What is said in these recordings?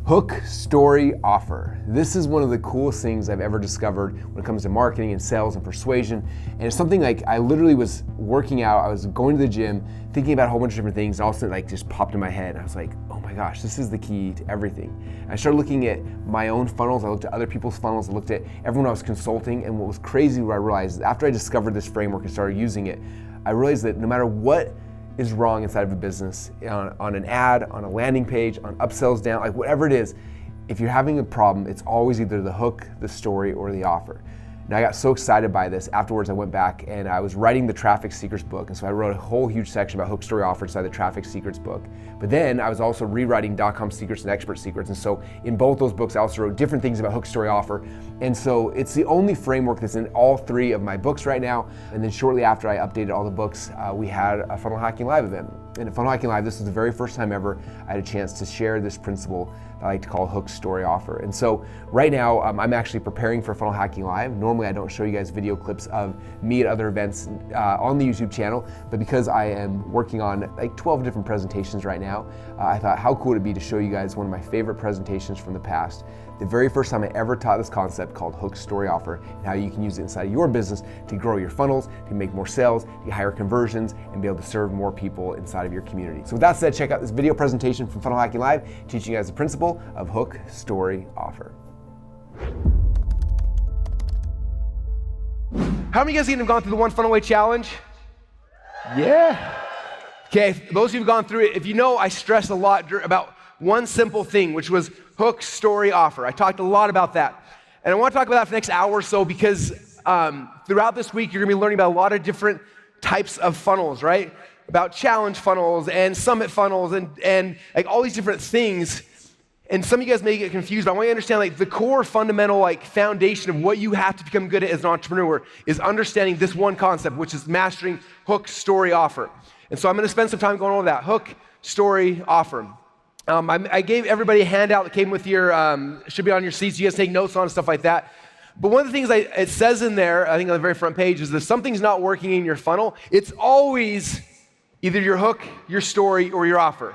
Hook, story, offer. This is one of the coolest things I've ever discovered when it comes to marketing and sales and persuasion. And it's something like I literally was working out, I was going to the gym, thinking about a whole bunch of different things, and all of a sudden it just popped in my head. I was like, oh my gosh, this is the key to everything. And I started looking at my own funnels, I looked at other people's funnels, I looked at everyone I was consulting, and what was crazy, what I realized after I discovered this framework and started using it, I realized that no matter what is wrong inside of a business, on an ad, on a landing page, on upsells down, like whatever it is, if you're having a problem, it's always either the hook, the story, or the offer. And I got so excited by this. Afterwards, I went back and I was writing the Traffic Secrets book. And so I wrote a whole huge section about hook, story, offer inside the Traffic Secrets book. But then I was also rewriting .com secrets and expert secrets. And so in both those books, I also wrote different things about hook, story, offer. And so it's the only framework that's in all three of my books right now. And then shortly after I updated all the books, we had a Funnel Hacking Live event. And at Funnel Hacking Live, this was the very first time ever I had a chance to share this principle that I like to call hook, story, offer. And so right now, I'm actually preparing for Funnel Hacking Live. Normally, I don't show you guys video clips of me at other events on the YouTube channel, but because I am working on like 12 different presentations right now, I thought how cool would it be to show you guys one of my favorite presentations from the past. The very first time I ever taught this concept called hook, story, offer, and how you can use it inside of your business to grow your funnels, to make more sales, to get higher conversions, and be able to serve more people inside of your community. So with that said, check out this video presentation from Funnel Hacking Live, teaching you guys the principle of hook, story, offer. How many of you guys have gone through the One Funnel Away Challenge? Yeah. Okay, those of you who've gone through it, if you know, I stressed a lot about one simple thing, which was hook, story, offer. I talked a lot about that. And I want to talk about that for the next hour or so because throughout this week, you're going to be learning about a lot of different types of funnels, right? About challenge funnels and summit funnels and like all these different things. And some of you guys may get confused, but I want you to understand like the core fundamental like foundation of what you have to become good at as an entrepreneur is understanding this one concept, which is mastering hook, story, offer. And so I'm going to spend some time going over that. Hook, story, offer. I gave everybody a handout that came with your, should be on your seats. You guys take notes on and stuff like that. But one of the things it says in there, I think on the very front page, is that if something's not working in your funnel, it's always either your hook, your story, or your offer.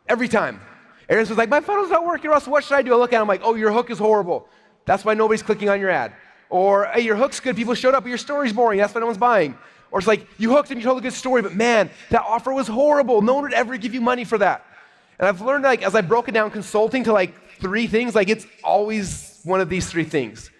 Every time. Everyone's like, my funnel's not working, Russell, what should I do? I look at it, I'm like, oh, your hook is horrible. That's why nobody's clicking on your ad. Or, hey, your hook's good, people showed up, but your story's boring, that's why no one's buying. Or it's like, you hooked and you told a good story, but man, that offer was horrible. No one would ever give you money for that. And I've learned, like, as I broke it down consulting to like 3 things, like it's always one of these 3 things,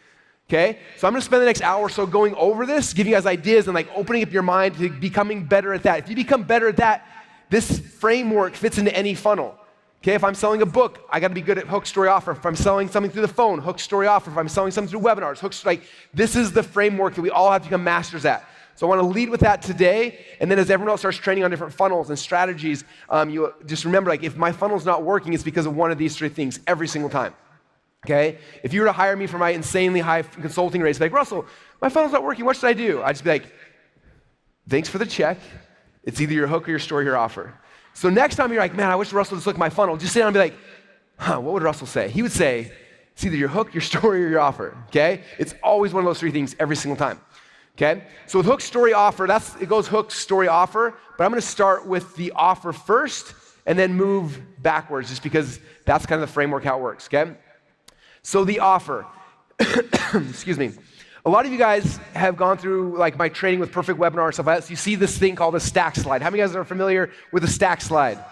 okay? So I'm gonna spend the next hour or so going over this, giving you guys ideas and like opening up your mind to becoming better at that. If you become better at that, this framework fits into any funnel, okay? If I'm selling a book, I gotta be good at hook, story, offer. If I'm selling something through the phone, hook, story, offer. If I'm selling something through webinars, like this is the framework that we all have to become masters at. So I want to lead with that today, and then as everyone else starts training on different funnels and strategies, you just remember, like, if my funnel's not working, it's because of one of these 3 things every single time, okay? If you were to hire me for my insanely high consulting rates, like, Russell, my funnel's not working, what should I do? I'd just be like, thanks for the check. It's either your hook or your story or your offer. So next time you're like, man, I wish Russell would just look at my funnel, just sit down and be like, what would Russell say? He would say, it's either your hook, your story, or your offer, okay? It's always one of those 3 things every single time. Okay, so with hook, story, offer, it goes hook, story, offer, but I'm gonna start with the offer first and then move backwards just because that's kind of the framework how it works, okay? So the offer, excuse me. A lot of you guys have gone through like my training with Perfect Webinar and stuff like that, so you see this thing called a stack slide. How many of you guys are familiar with a stack slide?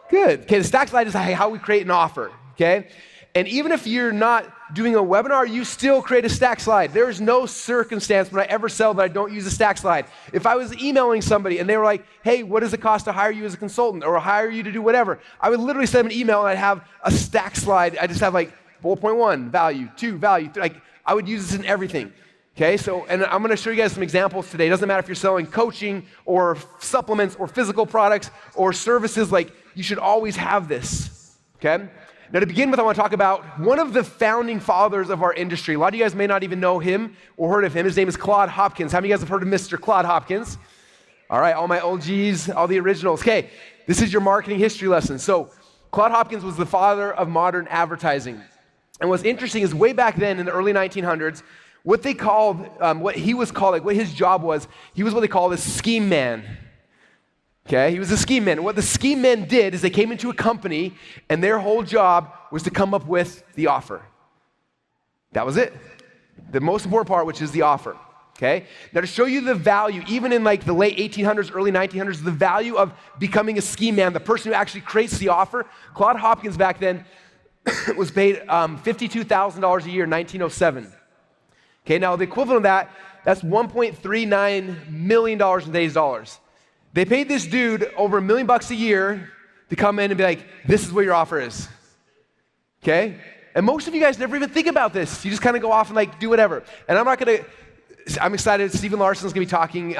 Good, okay, the stack slide is how we create an offer, okay? And even if you're not doing a webinar, you still create a stack slide. There's no circumstance when I ever sell that I don't use a stack slide. If I was emailing somebody and they were like, hey, what does it cost to hire you as a consultant or hire you to do whatever? I would literally send them an email and I'd have a stack slide. I just have like bullet point 1, value, 2, value, 3. Like I would use this in everything. Okay, so, and I'm gonna show you guys some examples today. It doesn't matter if you're selling coaching or supplements or physical products or services, like you should always have this, okay? Now to begin with, I want to talk about one of the founding fathers of our industry. A lot of you guys may not even know him or heard of him. His name is Claude Hopkins. How many of you guys have heard of Mr. Claude Hopkins? All right, all my OGs, all the originals. Okay, this is your marketing history lesson. So Claude Hopkins was the father of modern advertising. And what's interesting is way back then in the early 1900s, what they called, what he was called, like what his job was, he was what they called a scheme man. Okay, he was a scheme man. What the scheme men did is they came into a company and their whole job was to come up with the offer. That was it. The most important part, which is the offer. Okay? Now to show you the value, even in like the late 1800s, early 1900s, the value of becoming a scheme man, the person who actually creates the offer, Claude Hopkins back then was paid $52,000 a year in 1907. Okay, now the equivalent of that, that's $1.39 million in today's dollars. They paid this dude over $1 million a year to come in and be like, this is what your offer is. Okay? And most of you guys never even think about this. You just kind of go off and like do whatever. And I'm excited. Stephen Larson's going to be talking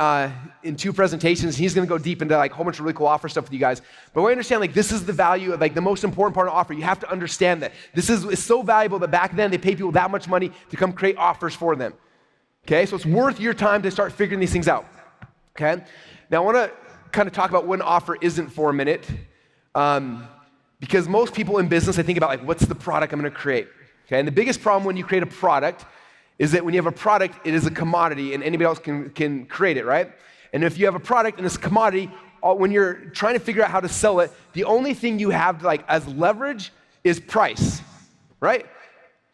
in 2 presentations. He's going to go deep into like a whole bunch of really cool offer stuff with you guys. But we understand like this is the value of like the most important part of offer. You have to understand that. This is so valuable that back then they paid people that much money to come create offers for them. Okay? So it's worth your time to start figuring these things out. Okay? Now I want to kind of talk about what an offer isn't for a minute. Because most people in business, they think about like, what's the product I'm going to create? Okay? And the biggest problem when you create a product is that when you have a product, it is a commodity and anybody else can create it, right? And if you have a product and it's a commodity, when you're trying to figure out how to sell it, the only thing you have like as leverage is price, right?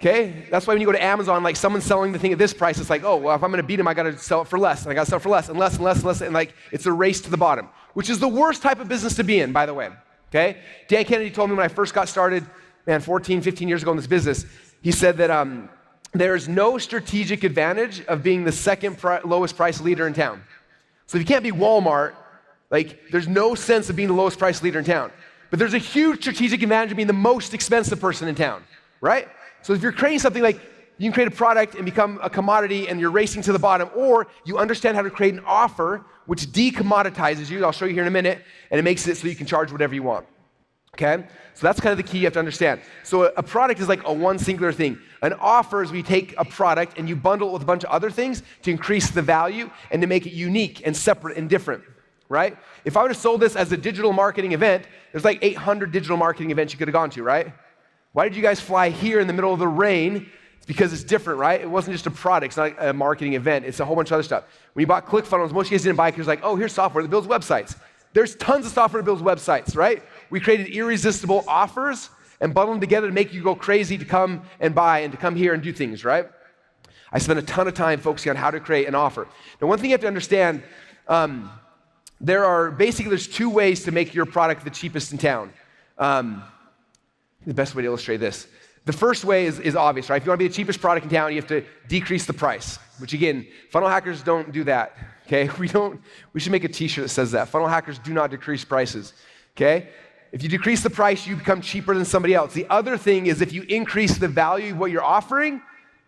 Okay? That's why when you go to Amazon, like someone's selling the thing at this price, it's like, oh, well, if I'm gonna beat him, I gotta sell it for less, and I gotta sell it for less, and less, and less, and less, and like, it's a race to the bottom, which is the worst type of business to be in, by the way, okay? Dan Kennedy told me when I first got started, 14, 15 years ago in this business, he said that there's no strategic advantage of being the second lowest price leader in town. So if you can't be Walmart, like, there's no sense of being the lowest price leader in town. But there's a huge strategic advantage of being the most expensive person in town, right? So if you're creating something like, you can create a product and become a commodity and you're racing to the bottom, or you understand how to create an offer which decommoditizes you, I'll show you here in a minute, and it makes it so you can charge whatever you want, okay? So that's kind of the key you have to understand. So a product is like a one singular thing. An offer is where you take a product and you bundle it with a bunch of other things to increase the value and to make it unique and separate and different, right? If I would have sold this as a digital marketing event, there's like 800 digital marketing events you could have gone to, right? Why did you guys fly here in the middle of the rain? It's because it's different, right? It wasn't just a product. It's not a marketing event. It's a whole bunch of other stuff. When you bought ClickFunnels, most of you guys didn't buy it because like, oh, here's software that builds websites. There's tons of software that builds websites, right? We created irresistible offers and bundled them together to make you go crazy to come and buy and to come here and do things, right? I spent a ton of time focusing on how to create an offer. Now, one thing you have to understand, there's 2 ways to make your product the cheapest in town. The best way to illustrate this. The first way is obvious, right? If you want to be the cheapest product in town, you have to decrease the price, which again, funnel hackers don't do that, okay? We should make a t-shirt that says that. Funnel hackers do not decrease prices, okay? If you decrease the price, you become cheaper than somebody else. The other thing is if you increase the value of what you're offering,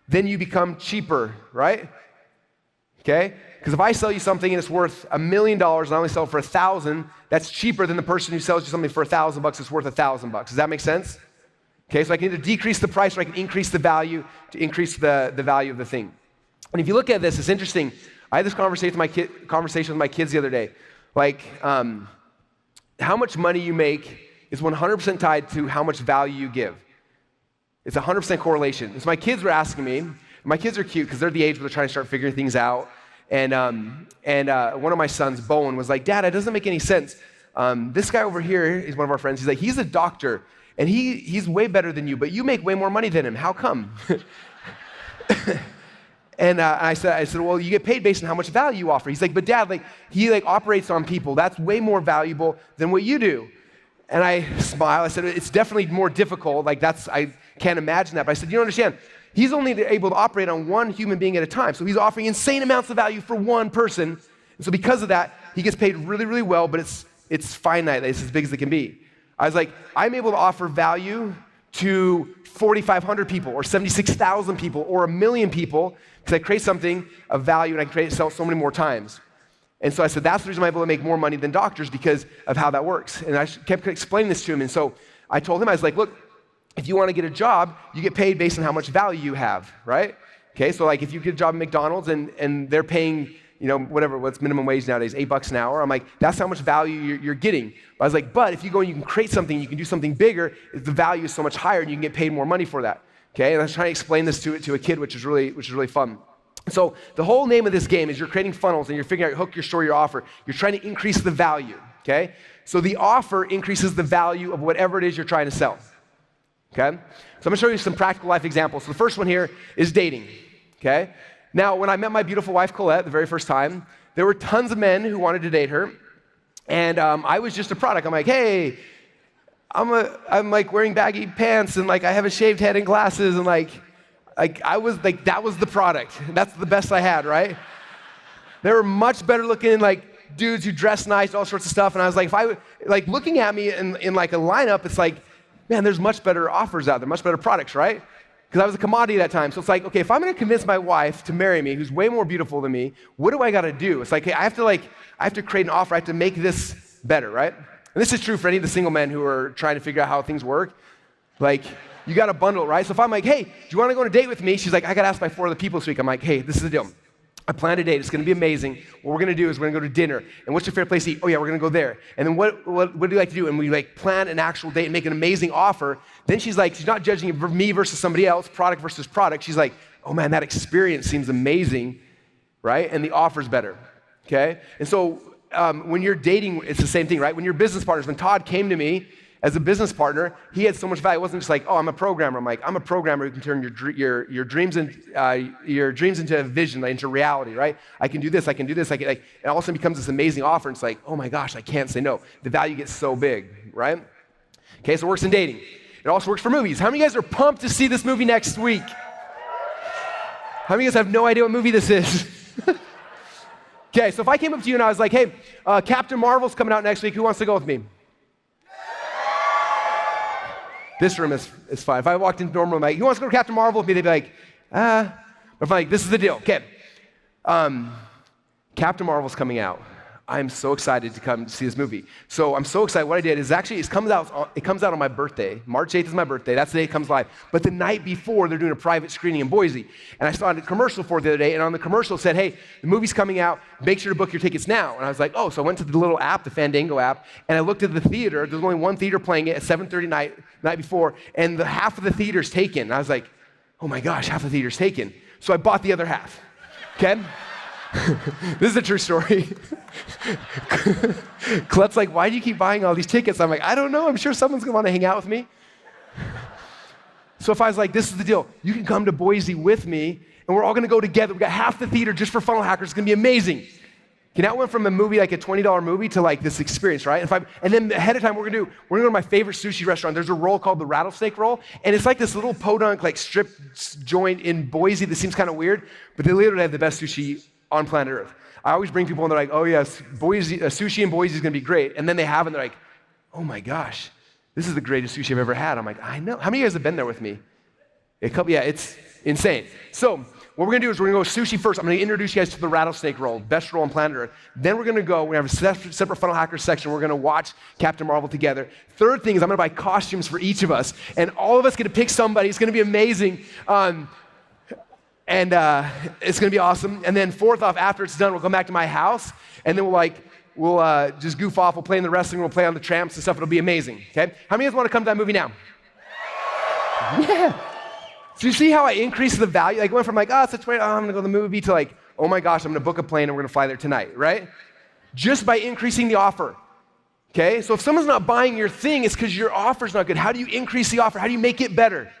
then you become cheaper, right? Okay? Because if I sell you something and it's worth $1 million and I only sell it for 1,000, that's cheaper than the person who sells you something for $1,000 that's worth $1,000. Does that make sense? Okay, so I can either decrease the price or I can increase the value to increase the value of the thing. And if you look at this, it's interesting. I had this conversation with my kids the other day. Like, how much money you make is 100% tied to how much value you give. It's 100% correlation. So my kids were asking me, my kids are cute because they're the age where they're trying to start figuring things out. And one of my sons, Bowen, was like, Dad, it doesn't make any sense. This guy over here, he's one of our friends, he's like, he's a doctor, and he's way better than you, but you make way more money than him. How come? And I said, well, you get paid based on how much value you offer. He's like, but Dad, he operates on people. That's way more valuable than what you do. And I smiled. I said, it's definitely more difficult. I can't imagine that. But I said, you don't understand. He's only able to operate on one human being at a time. So he's offering insane amounts of value for one person. And so because of that, he gets paid really, really well, but it's finite. It's as big as it can be. I was like, I'm able to offer value to 4,500 people or 76,000 people or 1 million people because I create something of value and I can sell it so many more times. And so I said, that's the reason I'm able to make more money than doctors because of how that works. And I kept explaining this to him. And so I told him, I was like, look, if you want to get a job, you get paid based on how much value you have, right? Okay, so if you get a job at McDonald's and they're paying, what's minimum wage nowadays, $8 an hour, I'm like, that's how much value you're getting. But I was like, but if you go and you can create something, you can do something bigger, the value is so much higher and you can get paid more money for that. Okay, and I was trying to explain this to a kid, which is really fun. So the whole name of this game is you're creating funnels and you're figuring out your hook, your story, your offer. You're trying to increase the value. okay? So the offer increases the value of whatever it is you're trying to sell, okay? So I'm gonna show you some practical life examples. So the first one here is dating, okay? Now, when I met my beautiful wife, Colette, the very first time, there were tons of men who wanted to date her, and I was just a product. I'm like, hey, I'm like wearing baggy pants, and like I have a shaved head and glasses, and like I was like, that was the product. That's the best I had, right? There were much better looking like dudes who dress nice, all sorts of stuff, and I was like, if I like looking at me in like a lineup, it's like, man, there's much better offers out there, much better products, right? Because I was a commodity at that time. So it's like, okay, if I'm gonna convince my wife to marry me, who's way more beautiful than me, what do I gotta do? It's like, hey, I have to create an offer, I have to make this better, right? And this is true for any of the single men who are trying to figure out how things work. Like, you gotta bundle it, right? So if I'm like, hey, do you wanna go on a date with me? She's like, I got asked by 4 other people this week. I'm like, hey, this is the deal. I planned a date. It's going to be amazing. What we're going to do is we're going to go to dinner. And what's your favorite place to eat? Oh, yeah, we're going to go there. And then what do you like to do? And we like plan an actual date and make an amazing offer. Then she's like, she's not judging me versus somebody else, product versus product. She's like, oh, man, that experience seems amazing, right? And the offer's better, okay? And so when you're dating, it's the same thing, right? When you're business partners, when Todd came to me as a business partner, he had so much value. It wasn't just like, oh, I'm a programmer. I'm like, I'm a programmer who can turn your dreams into a vision, like, into reality, right? I can do this. I can do this. I can, like, and all of a sudden becomes this amazing offer. And it's like, oh my gosh, I can't say no. The value gets so big, right? Okay, so it works in dating. It also works for movies. How many of you guys are pumped to see this movie next week? How many of you guys have no idea what movie this is? Okay, so if I came up to you and I was like, hey, Captain Marvel's coming out next week. Who wants to go with me? This room is fine. If I walked into normal, I'm like, who wants to go to Captain Marvel with me? They'd be like, But if I'm like, this is the deal. Okay. Captain Marvel's coming out. I'm so excited to come see this movie. So I'm so excited. What I did is actually, it comes out on my birthday. March 8th is my birthday. That's the day it comes live. But the night before, they're doing a private screening in Boise. And I saw a commercial for it the other day, and on the commercial it said, hey, the movie's coming out. Make sure to book your tickets now. And I was like, oh, so I went to the little app, the Fandango app, and I looked at the theater. There's only one theater playing it at 7:30 night before, and the half of the theater's taken. And I was like, oh my gosh, half the theater's taken. So I bought the other half, okay? This is a true story. Colette's like, why do you keep buying all these tickets? I'm like, I don't know. I'm sure someone's going to want to hang out with me. So if I was like, this is the deal. You can come to Boise with me, and we're all going to go together. We got half the theater just for funnel hackers. It's going to be amazing. Okay, now it went from a movie, like a $20 movie, to like this experience, right? And then ahead of time, we're gonna go to my favorite sushi restaurant. There's a roll called the Rattlesnake Roll, and it's like this little podunk, like strip joint in Boise that seems kind of weird, but they literally have the best sushi on planet Earth. I always bring people and they're like, oh yes, Boise, sushi in Boise is gonna be great. And then they have, and they're like, oh my gosh, this is the greatest sushi I've ever had. I'm like, I know. How many of you guys have been there with me? Yeah, it's insane. So what we're gonna do is we're gonna go sushi first. I'm gonna introduce you guys to the Rattlesnake Roll, best roll on planet Earth. Then we're gonna have a separate funnel hacker section. We're gonna watch Captain Marvel together. Third thing is I'm gonna buy costumes for each of us, and all of us get to pick somebody. It's gonna be amazing. And it's gonna be awesome. And then fourth off, after it's done, we'll come back to my house, and then we'll just goof off. We'll play in the wrestling. We'll play on the tramps and stuff. It'll be amazing. Okay? How many of you guys want to come to that movie now? Yeah. So you see how I increased the value? Like, it went from like, oh, it's a 20, I'm gonna go to the movie, to like, oh my gosh, I'm gonna book a plane and we're gonna fly there tonight, right? Just by increasing the offer. Okay? So if someone's not buying your thing, it's because your offer's not good. How do you increase the offer? How do you make it better?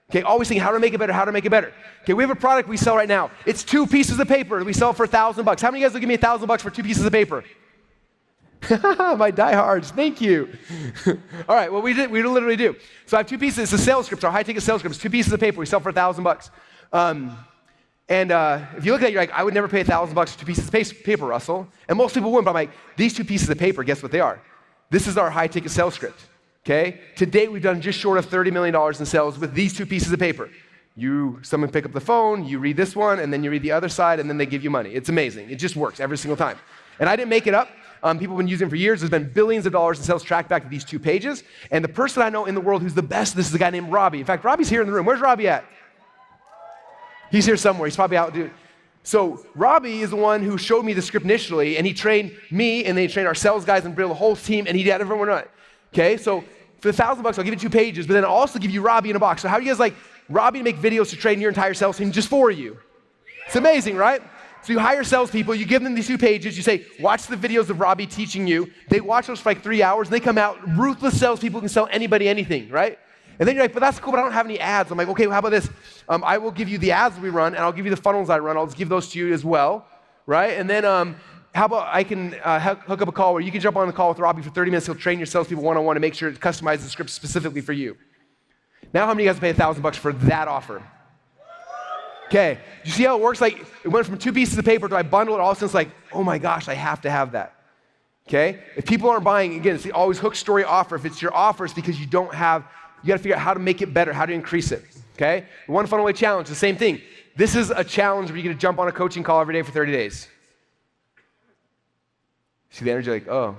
Okay, always think how to make it better, how to make it better. Okay, we have a product we sell right now. It's 2 pieces of paper. We sell it for $1,000. How many of you guys will give me $1,000 for 2 pieces of paper? My diehards, thank you. All right, well, we literally do. So I have 2 pieces. It's a sales script, our high-ticket sales script. It's 2 pieces of paper. We sell for $1,000. If you look at it, you're like, I would never pay $1,000 for 2 pieces of paper, Russell. And most people wouldn't, but I'm like, these 2 pieces of paper, guess what they are? This is our high-ticket sales script. Okay? To date, we've done just short of $30 million in sales with these 2 pieces of paper. Someone pick up the phone, you read this one, and then you read the other side, and then they give you money. It's amazing. It just works every single time. And I didn't make it up. People have been using it for years. There's been billions of dollars in sales tracked back to these 2 pages. And the person I know in the world who's the best, this is a guy named Robbie. In fact, Robbie's here in the room. Where's Robbie at? He's here somewhere. He's probably out, dude. So Robbie is the one who showed me the script initially, and he trained me, and they trained our sales guys and built a whole team, and he had everyone run it. Okay, so for the $1,000, I'll give you 2 pages, but then I'll also give you Robbie in a box. So how do you guys like Robbie to make videos to train your entire sales team just for you? It's amazing, right? So you hire salespeople, you give them these 2 pages, you say, watch the videos of Robbie teaching you. They watch those for like 3 hours, and they come out ruthless salespeople who can sell anybody anything, right? And then you're like, but that's cool, but I don't have any ads. I'm like, okay, well, how about this? I will give you the ads we run, and I'll give you the funnels I run. I'll just give those to you as well, right? And then how about I can hook up a call where you can jump on the call with Robbie for 30 minutes. He'll train your salespeople one-on-one to make sure it customizes the script specifically for you. Now how many of you guys pay $1,000 for that offer? Okay, you see how it works? Like, it went from 2 pieces of paper to I bundle it all of a sudden it's like, oh my gosh, I have to have that. Okay? If people aren't buying, again, it's the always hook, story, offer. If it's your offer, it's because you don't have, you gotta figure out how to make it better, how to increase it. Okay? The One Funnel Away Challenge, the same thing. This is a challenge where you're gonna jump on a coaching call every day for 30 days. See the energy, like, oh.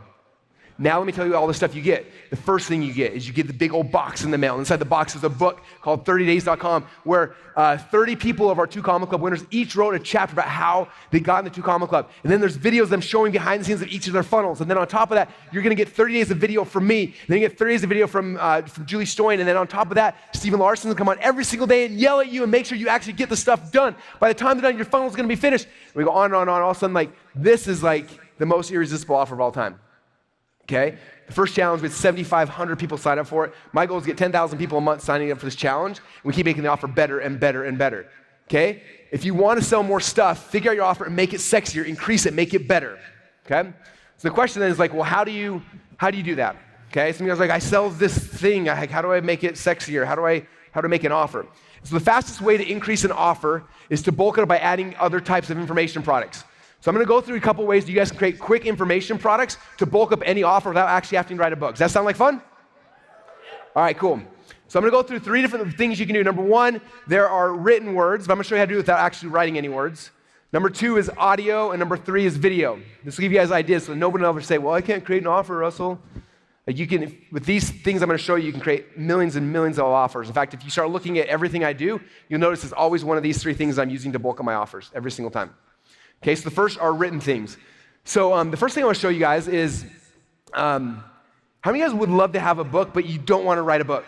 Now let me tell you all the stuff you get. The first thing you get is you get the big old box in the mail. Inside the box is a book called 30days.com where 30 people of our 2 Comma Club winners each wrote a chapter about how they got in the 2 Comma Club. And then there's videos of them showing behind the scenes of each of their funnels. And then on top of that, you're gonna get 30 days of video from me. Then you get 30 days of video from Julie Stoyan. And then on top of that, Stephen Larson will come on every single day and yell at you and make sure you actually get the stuff done. By the time they're done, your funnel's gonna be finished. And we go on and on and on. All of a sudden, like, this is like the most irresistible offer of all time. Okay? The first challenge, we had 7,500 people sign up for it. My goal is to get 10,000 people a month signing up for this challenge. And we keep making the offer better and better and better. Okay? If you want to sell more stuff, figure out your offer and make it sexier, increase it, make it better. Okay? So the question then is like, well, how do you do that? Okay? Some guys are like, I sell this thing. How do I make it sexier? How do I make an offer? So the fastest way to increase an offer is to bulk it up by adding other types of information products. So I'm going to go through a couple ways that you guys can create quick information products to bulk up any offer without actually having to write a book. Does that sound like fun? All right, cool. So I'm going to go through 3 different things you can do. Number 1, there are written words, but I'm going to show you how to do it without actually writing any words. Number 2 is audio, and number 3 is video. This will give you guys ideas so nobody will ever say, well, I can't create an offer, Russell. Like you can, with these things I'm going to show you, you can create millions and millions of offers. In fact, if you start looking at everything I do, you'll notice there's always one of these 3 things I'm using to bulk up my offers every single time. Okay, so the first are written things. So the first thing I want to show you guys is, how many of you guys would love to have a book, but you don't want to write a book?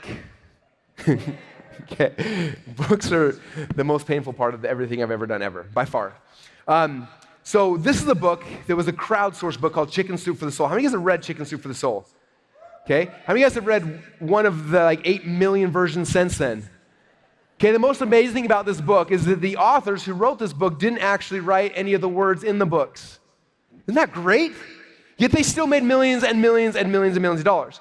Okay, books are the most painful part of everything I've ever done ever, by far. So this is a book, there was a crowdsourced book called Chicken Soup for the Soul. How many of you guys have read Chicken Soup for the Soul? Okay, how many of you guys have read one of the like 8 million versions since then? Okay, the most amazing thing about this book is that the authors who wrote this book didn't actually write any of the words in the books. Isn't that great? Yet they still made millions and millions and millions and millions of dollars.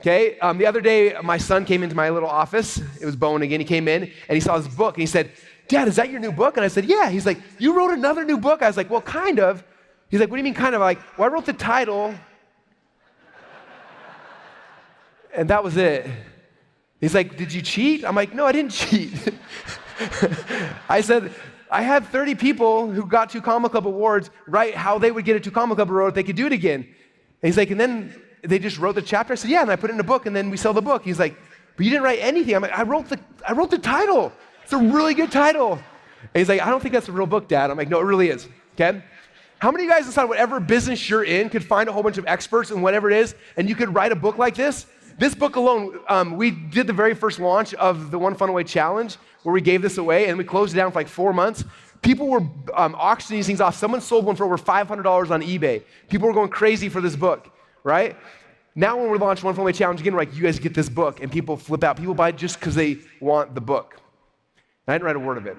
Okay, the other day, my son came into my little office. It was Bowen again. He came in and he saw this book and he said, Dad, is that your new book? And I said, yeah. He's like, you wrote another new book? I was like, well, kind of. He's like, what do you mean kind of? I'm like, well, I wrote the title. And that was it. He's like, did you cheat? I'm like, no, I didn't cheat. I said, I had 30 people who got 2 Comma Club awards write how they would get a 2 Comma Club award if they could do it again. And he's like, and then they just wrote the chapter? I said, yeah, and I put it in a book, and then we sell the book. He's like, but you didn't write anything. I'm like, I wrote the title. It's a really good title. And he's like, I don't think that's a real book, Dad. I'm like, no, it really is, okay? How many of you guys inside whatever business you're in could find a whole bunch of experts in whatever it is, and you could write a book like this? This book alone, we did the very first launch of the One Funnel Away Challenge where we gave this away and we closed it down for like 4 months. People were auctioning these things off. Someone sold one for over $500 on eBay. People were going crazy for this book, right? Now when we launch One Funnel Away Challenge again, we're like, you guys get this book, and people flip out. People buy it just because they want the book. And I didn't write a word of it,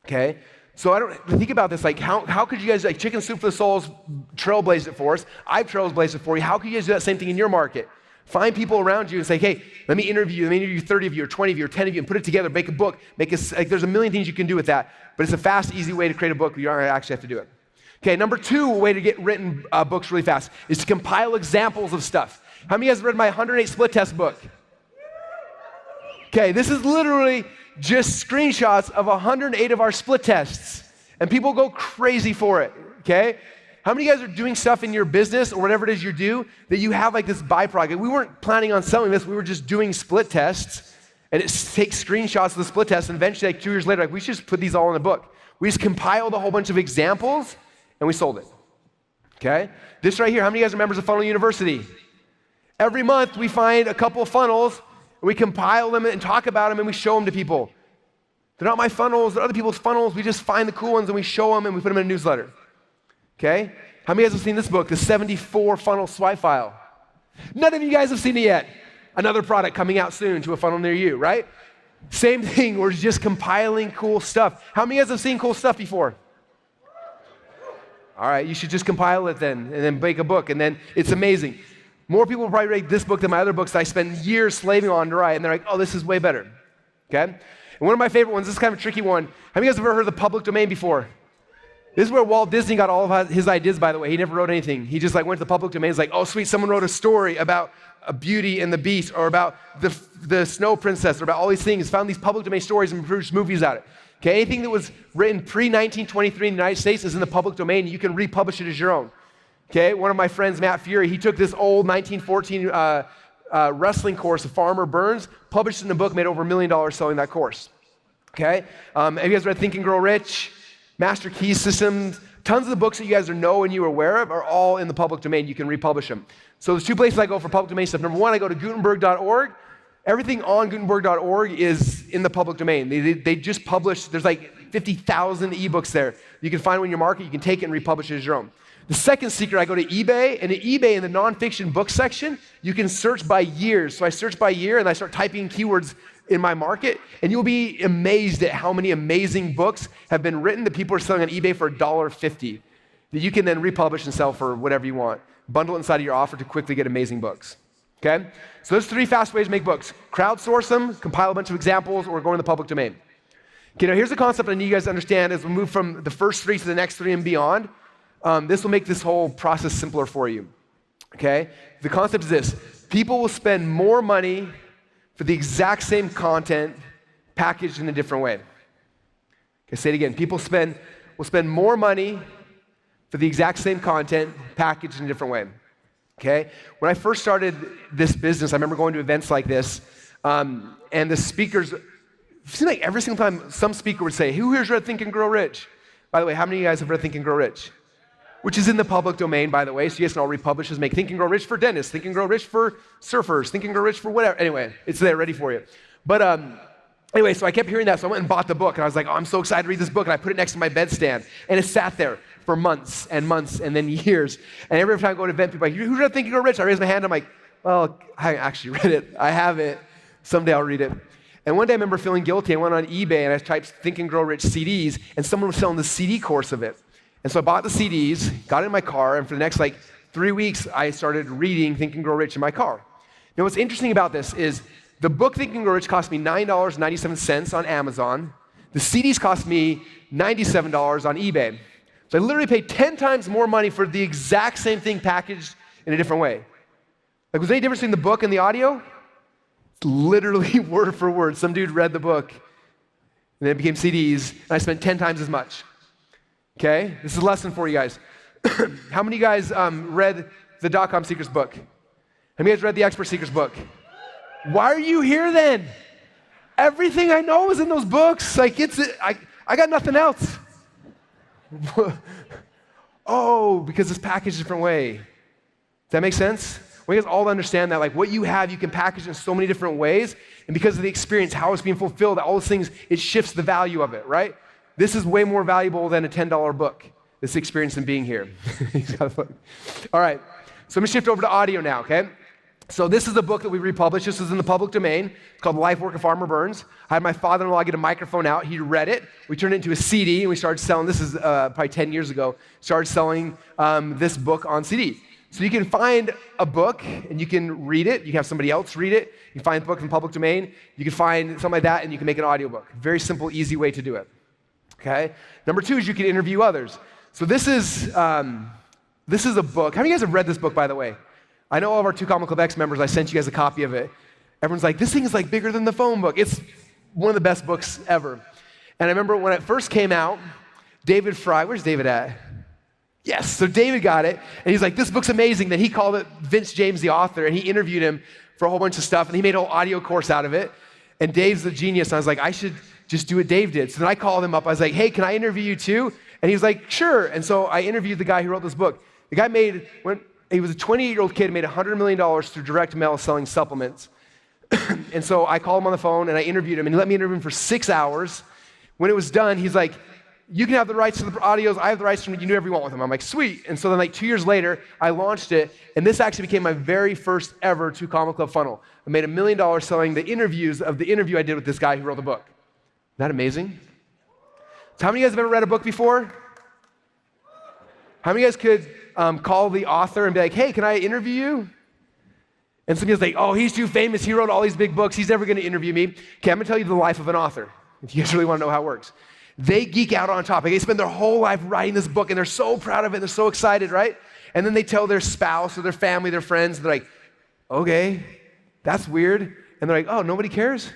okay? So I don't think about this, like how could you guys, like Chicken Soup for the Soul's trailblazed it for us. I've trailblazed it for you. How could you guys do that same thing in your market? Find people around you and say, hey, let me interview 30 of you or 20 of you or 10 of you and put it together, make a book. Like, there's a million things you can do with that, but it's a fast, easy way to create a book. You don't actually have to do it. Okay, number 2 way to get written books really fast is to compile examples of stuff. How many of you guys have read my 108 split test book? Okay, this is literally just screenshots of 108 of our split tests, and people go crazy for it, okay? How many of you guys are doing stuff in your business or whatever it is you do that you have like this byproduct? We weren't planning on selling this. We were just doing split tests, and it takes screenshots of the split tests, and eventually, like 2 years later, like we should just put these all in a book. We just compiled a whole bunch of examples, and we sold it, okay? This right here, how many of you guys are members of Funnel University? Every month, we find a couple of funnels, and we compile them and talk about them, and we show them to people. They're not my funnels, they're other people's funnels. We just find the cool ones and we show them and we put them in a newsletter. Okay? How many of you guys have seen this book, the 74 Funnel Swipe File? None of you guys have seen it yet. Another product coming out soon to a funnel near you, right? Same thing, we're just compiling cool stuff. How many of you guys have seen cool stuff before? All right, you should just compile it then, and then make a book, and then it's amazing. More people will probably read this book than my other books that I spend years slaving on to write, and they're like, oh, this is way better, okay? And one of my favorite ones, this is kind of a tricky one. Have you guys ever heard of the public domain before? This is where Walt Disney got all of his ideas, by the way. He never wrote anything. He just went to the public domain. He's like, oh, sweet, someone wrote a story about a Beauty and the Beast, or about the Snow Princess, or about all these things, found these public domain stories and produced movies out of it. Okay, anything that was written pre-1923 in the United States is in the public domain. You can republish it as your own. Okay, one of my friends, Matt Fury, he took this old 1914 wrestling course of Farmer Burns, published it in a book, made over $1 million selling that course. Okay, have you guys read Think and Grow Rich, Master Key Systems? Tons of the books that you guys know and you're aware of are all in the public domain. You can republish them. So there's two places I go for public domain stuff. Number one, I go to Gutenberg.org. Everything on Gutenberg.org is in the public domain. They just published, there's like 50,000 ebooks there. You can find one in your market, you can take it and republish it as your own. The second secret, I go to eBay, and at eBay in the nonfiction book section, you can search by years. So I search by year and I start typing keywords in my market, and you'll be amazed at how many amazing books have been written that people are selling on eBay for $1.50 that you can then republish and sell for whatever you want. Bundle it inside of your offer to quickly get amazing books. Okay? So there's 3 fast ways to make books. Crowdsource them, compile a bunch of examples, or go in the public domain. Okay, now here's the concept I need you guys to understand as we move from the first 3 to the next 3 and beyond. This will make this whole process simpler for you. Okay? The concept is this. People will spend more money for the exact same content packaged in a different way. Okay, say it again. People will spend more money for the exact same content packaged in a different way. Okay? When I first started this business, I remember going to events like this, and the speakers, it seemed like every single time some speaker would say, who here's read Think and Grow Rich? By the way, how many of you guys have read Think and Grow Rich? Which is in the public domain, by the way, so you guys can all republish this, make Think and Grow Rich for dentists, Think and Grow Rich for surfers, Think and Grow Rich for whatever. Anyway, it's there, ready for you. But anyway, so I kept hearing that, so I went and bought the book, and I was like, oh, I'm so excited to read this book, and I put it next to my bedstand, and it sat there for months, and then years. And every time I go to an event, people are like, who read Think and Grow Rich? I raise my hand, I'm like, well, I actually read it. I have it. Someday I'll read it. And one day I remember feeling guilty. I went on eBay, and I typed Think and Grow Rich CDs, and someone was selling the CD course of it. And so I bought the CDs, got it in my car, and for the next 3 weeks, I started reading Think and Grow Rich in my car. Now what's interesting about this is the book Think and Grow Rich cost me $9.97 on Amazon. The CDs cost me $97 on eBay. So I literally paid 10 times more money for the exact same thing packaged in a different way. Was there any difference between the book and the audio? It's literally word for word. Some dude read the book, and then it became CDs, and I spent 10 times as much. Okay? This is a lesson for you guys. How many of you guys read the .com Secrets book? How many of you guys read the Expert Secrets book? Why are you here then? Everything I know is in those books. I got nothing else. Oh, because it's packaged a different way. Does that make sense? We guys all understand that what you have, you can package in so many different ways, and because of the experience, how it's being fulfilled, all those things, it shifts the value of it, right? This is way more valuable than a $10 book, this experience in being here. All right, so I'm gonna shift over to audio now, okay? So this is a book that we republished. This is in the public domain. It's called The Life Work of Farmer Burns. I had my father-in-law get a microphone out. He read it. We turned it into a CD, and we started selling. This is probably 10 years ago. Started selling this book on CD. So you can find a book, and you can read it. You can have somebody else read it. You can find the book in the public domain. You can find something like that, and you can make an audiobook. Very simple, easy way to do it. Okay? Number 2 is you can interview others. So this is a book. How many of you guys have read this book, by the way? I know all of our 2 Common Club X members, I sent you guys a copy of it. Everyone's like, this thing is bigger than the phone book. It's one of the best books ever. And I remember when it first came out, David Fry, where's David at? Yes, so David got it, and he's like, this book's amazing. Then he called it Vince James, the author, and he interviewed him for a whole bunch of stuff, and he made a whole audio course out of it. And Dave's a genius, and I was like, I should just do what Dave did. So then I called him up. I was like, hey, can I interview you too? And he was like, sure. And so I interviewed the guy who wrote this book. The guy he was a 28-year-old kid, made $100 million through direct mail selling supplements. And so I called him on the phone, and I interviewed him, and he let me interview him for 6 hours. When it was done, he's like, you can have the rights to the audios, I have the rights to them, you can do whatever you want with them. I'm like, sweet. And so then like 2 years later, I launched it, and this actually became my very first ever 2 Comma Club funnel. I made $1 million selling the interviews of the interview I did with this guy who wrote the book. Isn't that amazing? So how many of you guys have ever read a book before? How many of you guys could call the author and be like, hey, can I interview you? And some people's like, oh, he's too famous, he wrote all these big books, he's never gonna interview me. Okay, I'm gonna tell you the life of an author, if you guys really wanna know how it works. They geek out on a topic. They spend their whole life writing this book, and they're so proud of it, they're so excited, right? And then they tell their spouse or their family, their friends, they're like, okay, that's weird. And they're like, oh, nobody cares?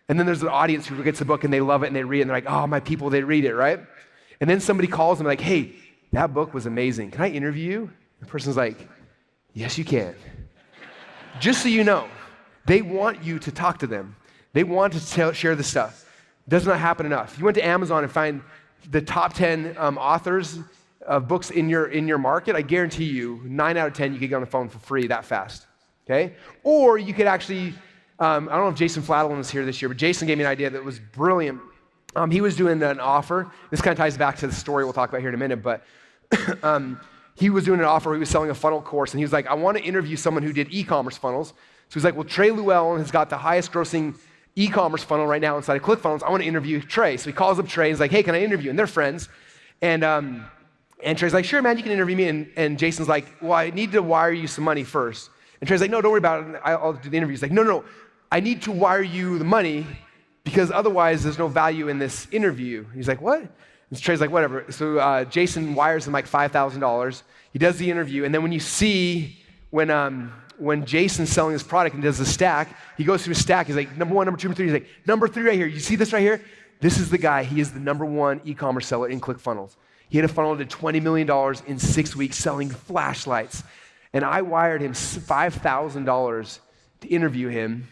And then there's an audience who gets the book and they love it and they read it, and they're like, oh, my people, they read it, right? And then somebody calls them like, hey, that book was amazing. Can I interview you? The person's like, yes, you can. Just so you know, they want you to talk to them. They want to share the stuff. Does not happen enough. If you went to Amazon and find the top 10 authors of books in your market, I guarantee you 9 out of 10 you could get on the phone for free that fast, okay? Or you could actually, I don't know if Jason Fladlin was here this year, but Jason gave me an idea that was brilliant. He was doing an offer. This kind of ties back to the story we'll talk about here in a minute, but he was doing an offer. He was selling a funnel course, and he was like, I want to interview someone who did e-commerce funnels. So he's like, well, Trey Llewellyn has got the highest grossing e-commerce funnel right now inside of ClickFunnels. I want to interview Trey. So he calls up Trey. He's like, hey, can I interview? And they're friends. And Trey's like, sure, man, you can interview me. And Jason's like, well, I need to wire you some money first. And Trey's like, no, don't worry about it. I'll do the interview. He's like, no, I need to wire you the money because otherwise there's no value in this interview. He's like, what? And Trey's like, whatever. So Jason wires him like $5,000. He does the interview. And then when you see when Jason's selling his product and does the stack, he goes through his stack. He's like, number 1, number 2, number 3. He's like, number 3 right here. You see this right here? This is the guy. He is the number 1 e-commerce seller in ClickFunnels. He had a funnel to $20 million in 6 weeks selling flashlights. And I wired him $5,000 to interview him.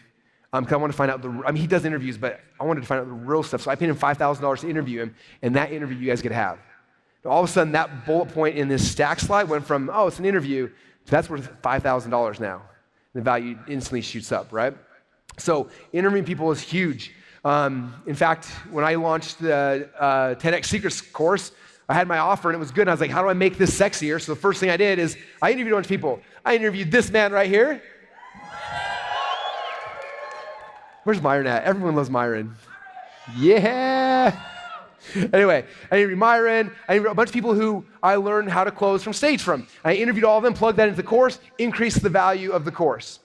Because I want to find out he does interviews, but I wanted to find out the real stuff. So I paid him $5,000 to interview him, and that interview you guys could have. And all of a sudden, that bullet point in this stack slide went from, oh, it's an interview, to that's worth $5,000 now. The value instantly shoots up, right? So interviewing people is huge. In fact, when I launched the 10X Secrets course, I had my offer, and it was good. And I was like, how do I make this sexier? So the first thing I did is I interviewed a bunch of people. I interviewed this man right here. Where's Myron at? Everyone loves Myron. Yeah. Anyway, I interviewed Myron. I interviewed a bunch of people who I learned how to close from stage from. I interviewed all of them, plugged that into the course, increased the value of the course.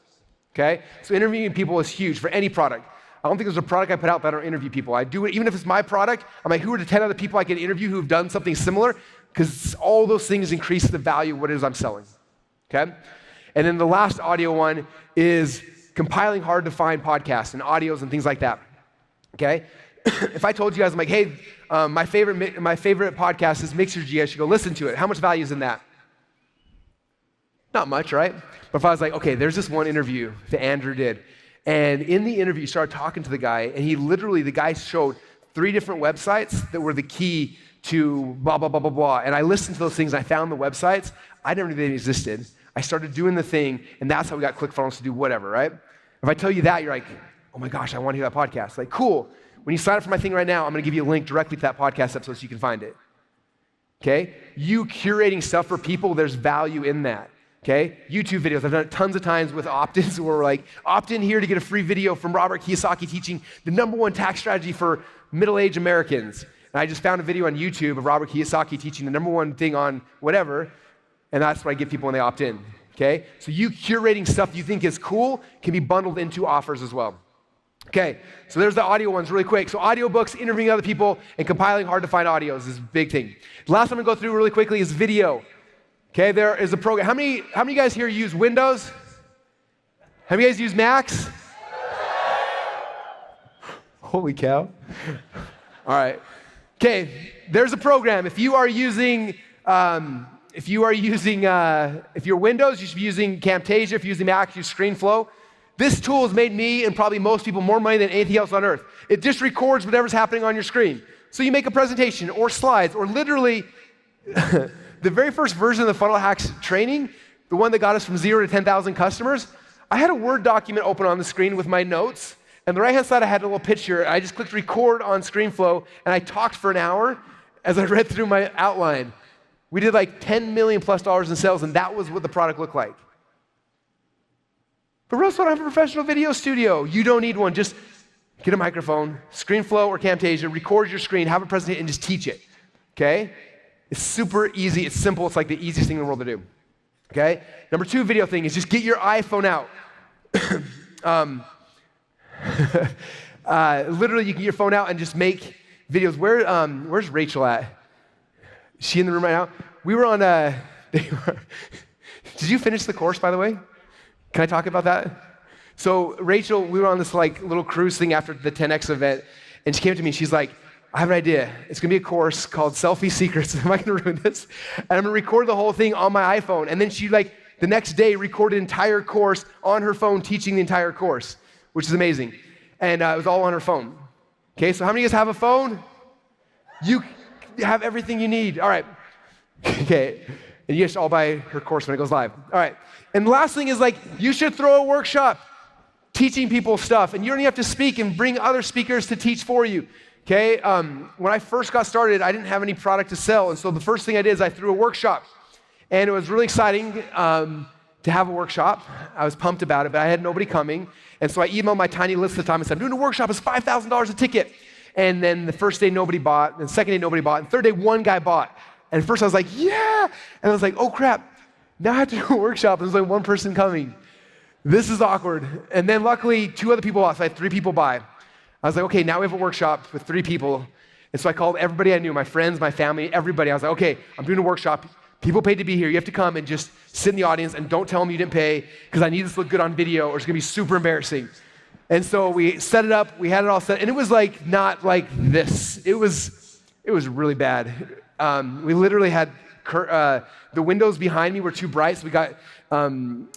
Okay? So interviewing people is huge for any product. I don't think there's a product I put out that I don't interview people. I do it, even if it's my product, I'm like, who are the 10 other people I can interview who have done something similar? Because all those things increase the value of what it is I'm selling. Okay? And then the last audio one is compiling hard to find podcasts and audios and things like that. Okay? If I told you guys, I'm like, hey, my favorite podcast is Mixergy, you guys should go listen to it. How much value is in that? Not much, right? But if I was like, okay, there's this one interview that Andrew did. And in the interview, you started talking to the guy, and the guy showed 3 different websites that were the key to blah, blah, blah, blah, blah. And I listened to those things, and I found the websites. I never knew they existed. I started doing the thing, and that's how we got ClickFunnels to do whatever, right? If I tell you that, you're like, oh my gosh, I want to hear that podcast. Like, cool. When you sign up for my thing right now, I'm going to give you a link directly to that podcast episode so you can find it. Okay? You curating stuff for people, there's value in that. Okay? YouTube videos. I've done it tons of times with opt-ins where we're like, opt in here to get a free video from Robert Kiyosaki teaching the #1 tax strategy for middle-aged Americans. And I just found a video on YouTube of Robert Kiyosaki teaching the #1 thing on whatever, and that's what I give people when they opt in. Okay? So you curating stuff you think is cool can be bundled into offers as well. Okay, so there's the audio ones really quick. So audiobooks, interviewing other people, and compiling hard to find audios is a big thing. The last one I'm going to go through really quickly is video. Okay, there is a program. How many guys here use Windows? How many guys use Macs? Holy cow. All right. Okay, there's a program. If you're Windows, you should be using Camtasia. If you're using Mac, use ScreenFlow. This tool has made me and probably most people more money than anything else on earth. It just records whatever's happening on your screen. So you make a presentation or slides or literally the very first version of the Funnel Hacks training, the one that got us from 0 to 10,000 customers, I had a Word document open on the screen with my notes, And the right-hand side, I had a little picture. I just clicked record on ScreenFlow, and I talked for an hour as I read through my outline. We did like $10 million plus in sales, and that was what the product looked like. But Russell, I don't have a professional video studio. You don't need one. Just get a microphone, ScreenFlow or Camtasia, record your screen, have a presentation, and just teach it, okay? It's super easy. It's simple. It's like the easiest thing in the world to do, okay? Number 2 video thing is just get your iPhone out. Literally, you can get your phone out and just make videos. Where's Rachel at? Is she in the room right now? We were on did you finish the course, by the way? Can I talk about that? So Rachel, we were on this like little cruise thing after the 10X event, and she came to me and she's like, I have an idea. It's gonna be a course called Selfie Secrets. Am I gonna ruin this? And I'm gonna record the whole thing on my iPhone. And then she like, the next day recorded an entire course on her phone teaching the entire course, which is amazing. And it was all on her phone. Okay, so how many of you guys have a phone? You have everything you need. All right. Okay, and you guys should all buy her course when it goes live. All right, and the last thing is like, you should throw a workshop teaching people stuff, and you don't even have to speak and bring other speakers to teach for you. Okay, when I first got started, I didn't have any product to sell, and so the first thing I did is I threw a workshop. And it was really exciting to have a workshop. I was pumped about it, but I had nobody coming. And so I emailed my tiny list at the time and said, I'm doing a workshop, it's $5,000 a ticket. And then the first day, nobody bought. And the second day, nobody bought. And third day, one guy bought. And at first I was like, yeah. And I was like, oh crap, now I have to do a workshop. And there's only one person coming. This is awkward. And then luckily, 2 other people bought, so I had 3 people buy. I was like, okay, now we have a workshop with 3 people. And so I called everybody I knew, my friends, my family, everybody. I was like, okay, I'm doing a workshop. People paid to be here. You have to come and just sit in the audience and don't tell them you didn't pay because I need this to look good on video or it's going to be super embarrassing. And so we set it up. We had it all set. And it was like not like this. It was really bad. We literally had the windows behind me were too bright, so we got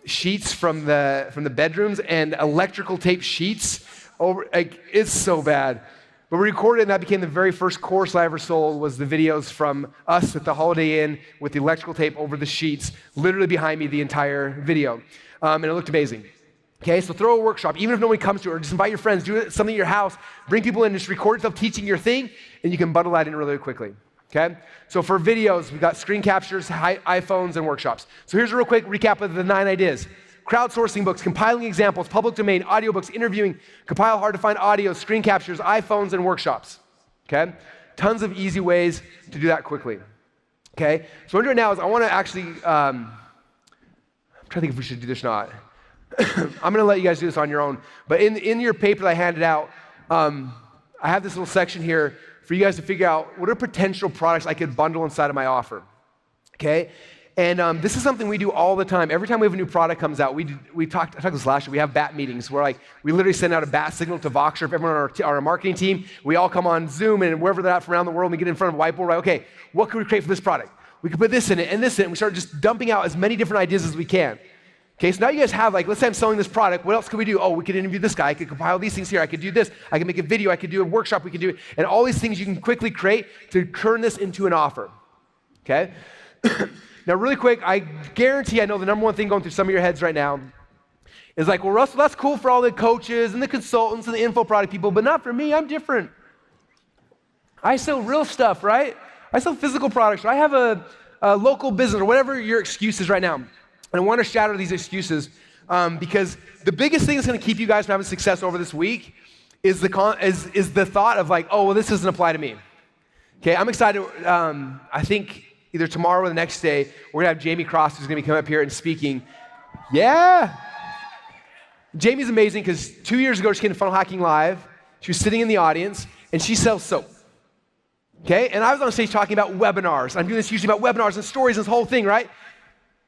sheets from the bedrooms and electrical tape sheets over. Like, it's so bad. But we recorded, and that became the very first course I ever sold, was the videos from us at the Holiday Inn with the electrical tape over the sheets, literally behind me the entire video. And it looked amazing. Okay, so throw a workshop, even if nobody comes to it, or just invite your friends, do something at your house, bring people in, just record yourself teaching your thing, and you can bundle that in really quickly. Okay? So for videos, we've got screen captures, iPhones, and workshops. So here's a real quick recap of the 9 ideas. Crowdsourcing books, compiling examples, public domain, audiobooks, interviewing, compile hard-to-find audio, screen captures, iPhones, and workshops, okay? Tons of easy ways to do that quickly, okay? So what I'm doing now is I want to actually, I'm trying to think if we should do this or not. I'm going to let you guys do this on your own, but in your paper that I handed out, I have this little section here for you guys to figure out what are potential products I could bundle inside of my offer, okay? And this is something we do all the time. Every time we have a new product comes out, I talked this last year, we have bat meetings where like we literally send out a bat signal to Voxer. If everyone on our marketing team, we all come on Zoom and wherever they're at from around the world, and we get in front of a whiteboard, right? Okay, what can we create for this product? We can put this in it and this in it, and we start just dumping out as many different ideas as we can. Okay, so now you guys have like, let's say I'm selling this product, what else could we do? Oh, we could interview this guy, I could compile these things here, I could do this, I could make a video, I could do a workshop, we could do it, and all these things you can quickly create to turn this into an offer, okay? Now, really quick, I guarantee I know the number one thing going through some of your heads right now is like, well, Russell, that's cool for all the coaches and the consultants and the info product people, but not for me, I'm different. I sell real stuff, right? I sell physical products, or I have a local business, or whatever your excuse is right now. And I want to shatter these excuses because the biggest thing that's going to keep you guys from having success over this week is the thought of like, oh, well, this doesn't apply to me. Okay, I'm excited. I think either tomorrow or the next day, we're going to have Jamie Cross, who's going to be coming up here and speaking. Yeah. Jamie's amazing because 2 years ago, she came to Funnel Hacking Live. She was sitting in the audience, and she sells soap. Okay? And I was on stage talking about webinars. I'm doing this usually about webinars and stories and this whole thing, right?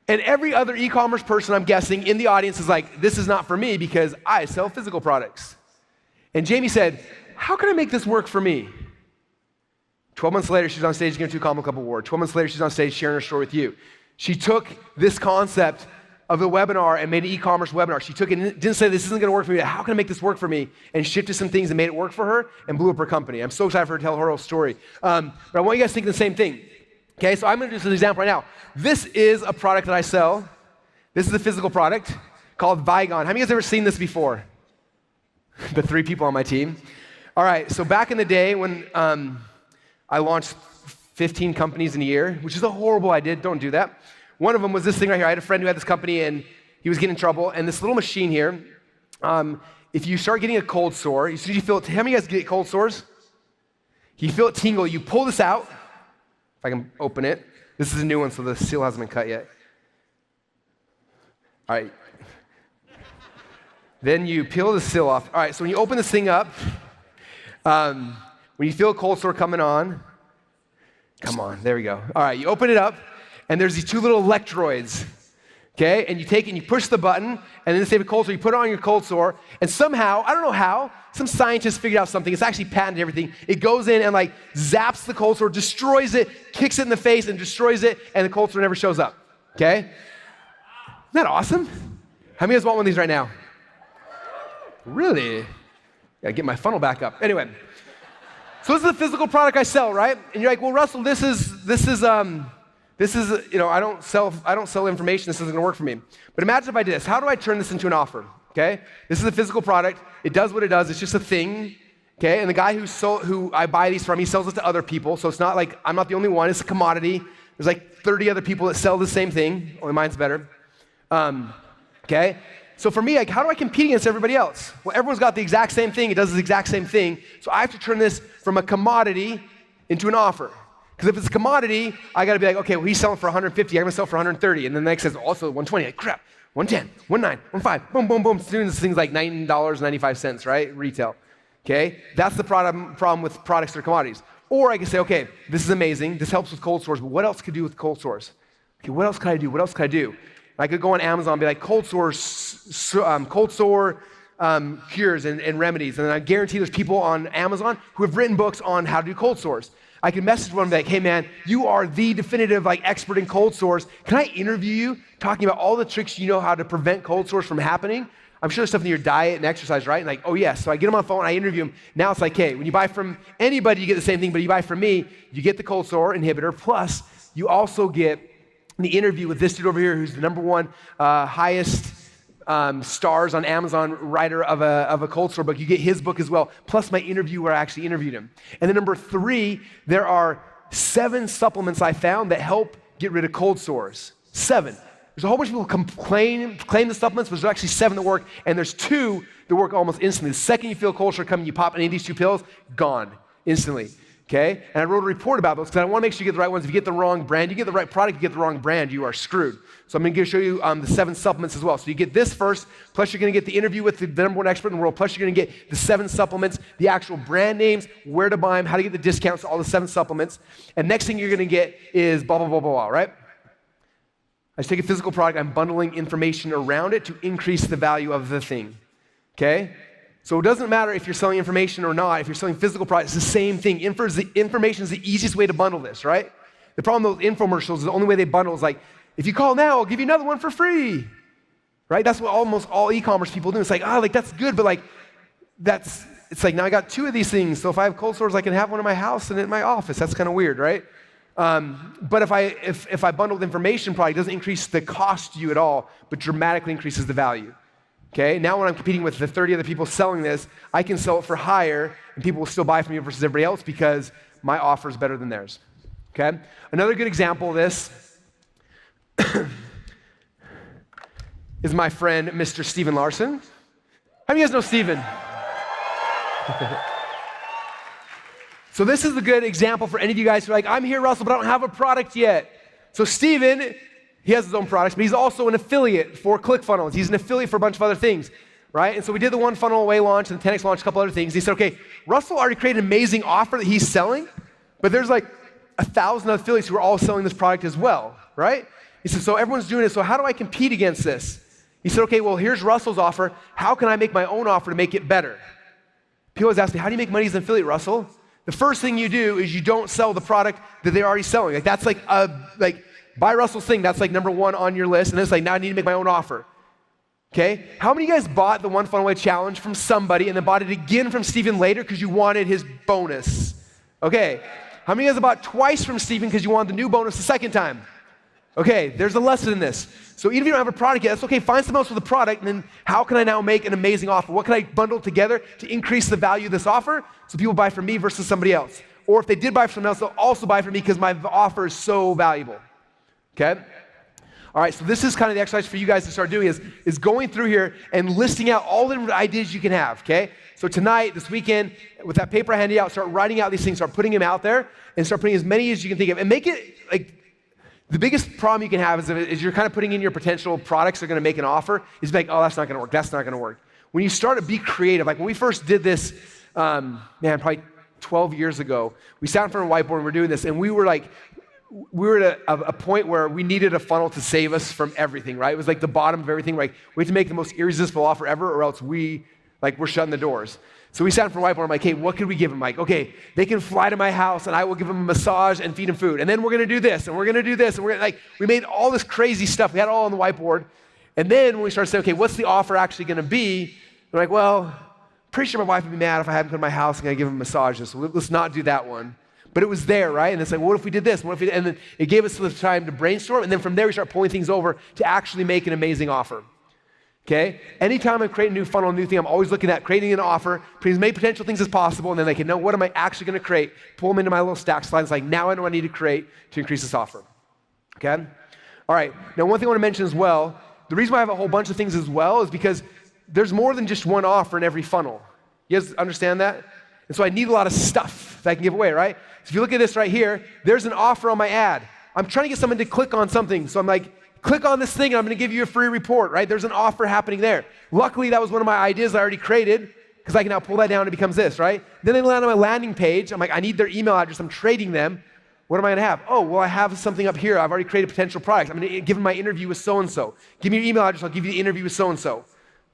And every other e-commerce person, I'm guessing, in the audience is like, this is not for me because I sell physical products. And Jamie said, how can I make this work for me? 12 months later, she's on stage giving 2 Combo Club Award. 12 months later, she's on stage sharing her story with you. She took this concept of the webinar and made an e-commerce webinar. She took it and didn't say, this isn't going to work for me. How can I make this work for me? And shifted some things and made it work for her and blew up her company. I'm so excited for her to tell her whole story. But I want you guys to think the same thing. Okay, so I'm going to do this example right now. This is a product that I sell. This is a physical product called Vigon. How many of you guys ever seen this before? the 3 people on my team. All right, so back in the day when I launched 15 companies in a year, which is a horrible idea, don't do that. One of them was this thing right here. I had a friend who had this company and he was getting in trouble, and this little machine here, if you start getting a cold sore, as soon as you feel it, how many of you guys get cold sores? You feel it tingle, you pull this out. If I can open it. This is a new one, so the seal hasn't been cut yet. All right. Then you peel the seal off. All right, so when you open this thing up, when you feel a cold sore coming on, come on, there we go. All right, you open it up, and there's these 2 little electrodes, okay? And you take it and you push the button, and then instead of a cold sore, you put it on your cold sore, and somehow, I don't know how, some scientist figured out something. It's actually patented everything. It goes in and like zaps the cold sore, destroys it, kicks it in the face, and destroys it, and the cold sore never shows up, okay? Isn't that awesome? How many of you guys want one of these right now? Really? Gotta get my funnel back up. Anyway, so this is the physical product I sell, right? And you're like, well, Russell, this is you know, I don't sell information. This isn't gonna work for me. But imagine if I did this. How do I turn this into an offer? Okay, this is a physical product. It does what it does. It's just a thing. Okay, and the guy who I buy these from, he sells it to other people. So it's not like I'm not the only one. It's a commodity. There's like 30 other people that sell the same thing. Only mine's better. Okay. So for me, like, how do I compete against everybody else? Well, everyone's got the exact same thing. It does the exact same thing. So I have to turn this from a commodity into an offer. Because if it's a commodity, I got to be like, okay, well, he's selling for 150. I'm going to sell for 130. And then the next says also 120. Like, crap, 110, 19, 15. Boom, boom, boom. Soon this thing's like $9.95, right? Retail. Okay? That's the problem with products that are commodities. Or I can say, okay, this is amazing. This helps with cold sores. But what else could I do with cold sores? Okay, what else could I do? What else could I do? I could go on Amazon and be like, cold sore cures and remedies. And I guarantee there's people on Amazon who have written books on how to do cold sores. I can message one and be like, hey man, you are the definitive like expert in cold sores. Can I interview you talking about all the tricks you know how to prevent cold sores from happening? I'm sure there's stuff in your diet and exercise, right? And like, oh yes. So I get them on the phone, I interview them. Now it's like, hey, when you buy from anybody, you get the same thing, but you buy from me, you get the cold sore inhibitor, plus you also get the interview with this dude over here who's the #1 highest stars on Amazon writer of a cold sore book. You get his book as well, plus my interview where I actually interviewed him. And then #3, there are 7 supplements I found that help get rid of cold sores. 7. There's a whole bunch of people claim the supplements, but there's actually 7 that work, and there's 2 that work almost instantly. The second you feel a cold sore coming, you pop any of these 2 pills, gone instantly. Okay? And I wrote a report about those because I want to make sure you get the right ones. If you get the wrong brand, you get the right product, you get the wrong brand, you are screwed. So I'm going to show you the 7 supplements as well. So you get this first, plus you're going to get the interview with the #1 expert in the world, plus you're going to get the 7 supplements, the actual brand names, where to buy them, how to get the discounts, all the 7 supplements. And next thing you're going to get is blah, blah, blah, blah, blah, right? I just take a physical product, I'm bundling information around it to increase the value of the thing. Okay? So it doesn't matter if you're selling information or not. If you're selling physical products, it's the same thing. Information is the easiest way to bundle this, right? The problem with infomercials is the only way they bundle is like, if you call now, I'll give you another one for free, right? That's what almost all e-commerce people do. It's like, like that's good, but like, it's like now I got 2 of these things. So if I have cold sores, I can have one in my house and in my office. That's kind of weird, right? But if I bundle the information product, it doesn't increase the cost to you at all, but dramatically increases the value. Okay, now when I'm competing with the 30 other people selling this, I can sell it for higher, and people will still buy from me versus everybody else because my offer is better than theirs. Okay, another good example of this is my friend, Mr. Steven Larson. How do you guys know Steven? So this is a good example for any of you guys who are like, I'm here, Russell, but I don't have a product yet. So Steven, he has his own products, but he's also an affiliate for ClickFunnels. He's an affiliate for a bunch of other things, right? And so we did the One Funnel Away launch and the 10X launch, a couple other things. He said, okay, Russell already created an amazing offer that he's selling, but there's like 1,000 affiliates who are all selling this product as well, right? He said, so everyone's doing it, so how do I compete against this? He said, okay, well, here's Russell's offer. How can I make my own offer to make it better? People always ask me, how do you make money as an affiliate, Russell? The first thing you do is you don't sell the product that they're already selling. Like that's like buy Russell's thing, that's like #1 on your list, and it's like, now I need to make my own offer. Okay? How many of you guys bought the One Funnel Away challenge from somebody and then bought it again from Steven later because you wanted his bonus? Okay. How many of you guys bought twice from Steven because you wanted the new bonus the second time? Okay, there's a lesson in this. So even if you don't have a product yet, that's okay. Find someone else with a product, and then how can I now make an amazing offer? What can I bundle together to increase the value of this offer so people buy from me versus somebody else? Or if they did buy from someone else, they'll also buy from me because my offer is so valuable. Okay? All right, so this is kind of the exercise for you guys to start doing is going through here and listing out all the ideas you can have, okay? So tonight, this weekend, with that paper I handed out, start writing out these things, start putting them out there, and start putting as many as you can think of. And make it, like, the biggest problem you can have is you're kind of putting in your potential products that are gonna make an offer, is like, oh, that's not gonna work, that's not gonna work. When you start to be creative, like when we first did this, probably 12 years ago, we sat in front of a whiteboard and we're doing this, and we were at a point where we needed a funnel to save us from everything, right? It was like the bottom of everything, right? We had to make the most irresistible offer ever, or else we're shutting the doors. So we sat in front of a whiteboard, I'm like, hey, what could we give them? Like, okay, they can fly to my house and I will give them a massage and feed them food. And then we're gonna do this, and we're gonna do this, and we made all this crazy stuff. We had it all on the whiteboard. And then when we started saying, okay, what's the offer actually gonna be? We're like, well, pretty sure my wife would be mad if I hadn't come to my house and I give them massages, so let's not do that one. But it was there, right? And it's like, what if we did this? And then it gave us the time to brainstorm, and then from there we start pulling things over to actually make an amazing offer. Okay? Anytime I'm creating a new funnel, a new thing, I'm always looking at creating an offer, putting as many potential things as possible, and then they can know what am I actually gonna create, pull them into my little stack slide. It's like, now I know what I need to create to increase this offer. Okay? All right, now one thing I wanna mention as well, the reason why I have a whole bunch of things as well is because there's more than just one offer in every funnel. You guys understand that? And so I need a lot of stuff that I can give away, right? So if you look at this right here, there's an offer on my ad. I'm trying to get someone to click on something, so I'm like, click on this thing and I'm gonna give you a free report, right? There's an offer happening there. Luckily, that was one of my ideas I already created, because I can now pull that down and it becomes this, right? Then they land on my landing page. I'm like, I need their email address. I'm trading them. What am I gonna have? Oh, well, I have something up here. I've already created potential products. I'm gonna give them my interview with so-and-so. Give me your email address, I'll give you the interview with so-and-so.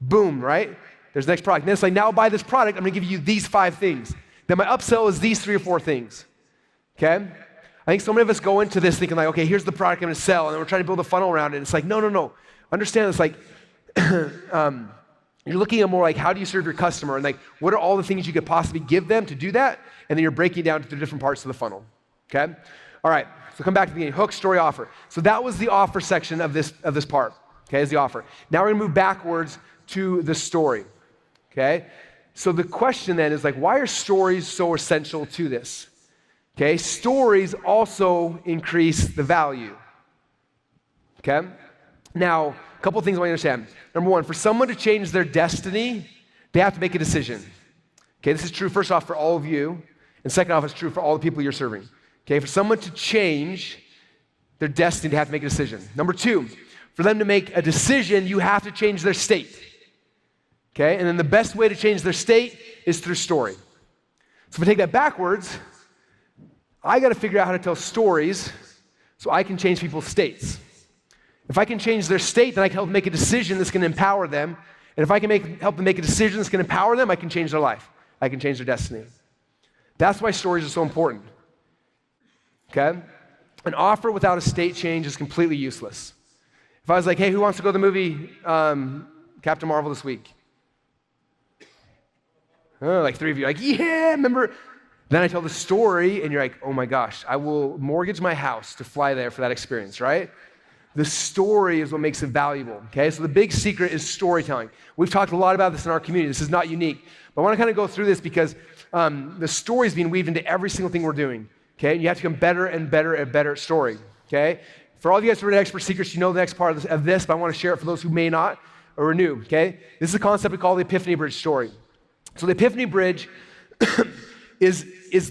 Boom, right? There's the next product. And then it's like, now buy this product, I'm gonna give you these 5 things. Then my upsell is these 3 or 4 things, okay? I think so many of us go into this thinking like, okay, here's the product I'm gonna sell, and then we're trying to build a funnel around it. It's like, no. Understand it's like, you're looking at more like, how do you serve your customer? And like, what are all the things you could possibly give them to do that? And then you're breaking it down to the different parts of the funnel, okay? All right, so come back to the beginning, hook, story, offer. So that was the offer section of this part, okay, is the offer. Now we're gonna move backwards to the story, okay? So the question then is like, why are stories so essential to this? Okay, stories also increase the value. Okay? Now, a couple of things I want you to understand. Number one, for someone to change their destiny, they have to make a decision. Okay, this is true first off for all of you, and second off, it's true for all the people you're serving. Okay, for someone to change their destiny, they have to make a decision. Number two, for them to make a decision, you have to change their state. Okay, and then the best way to change their state is through story. So if we take that backwards, I got to figure out how to tell stories so I can change people's states. If I can change their state, then I can help them make a decision that's going to empower them. And if I can help them make a decision that's going to empower them, I can change their life. I can change their destiny. That's why stories are so important. Okay? An offer without a state change is completely useless. If I was like, hey, who wants to go to the movie Captain Marvel this week? Oh, like 3 of you, like, yeah, remember? Then I tell the story, and you're like, oh my gosh, I will mortgage my house to fly there for that experience, right? The story is what makes it valuable, okay? So the big secret is storytelling. We've talked a lot about this in our community. This is not unique. But I want to kind of go through this because the story is being weaved into every single thing we're doing, okay? And you have to become better and better and better at story, okay? For all of you guys who are in Expert Secrets, you know the next part of this, but I want to share it for those who may not or are new, okay? This is a concept we call the Epiphany Bridge story. So the Epiphany Bridge is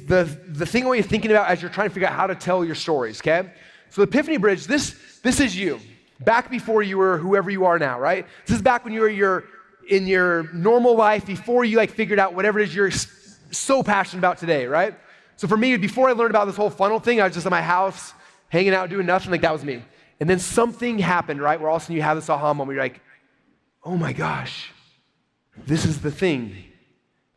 the thing what you're thinking about as you're trying to figure out how to tell your stories, okay? So the Epiphany Bridge, this is you, back before you were whoever you are now, right? This is back when you were in your normal life, before you figured out whatever it is you're so passionate about today, right? So for me, before I learned about this whole funnel thing, I was just at my house, hanging out, doing nothing, that was me. And then something happened, right, where all of a sudden you have this aha moment, you're like, oh my gosh, this is the thing.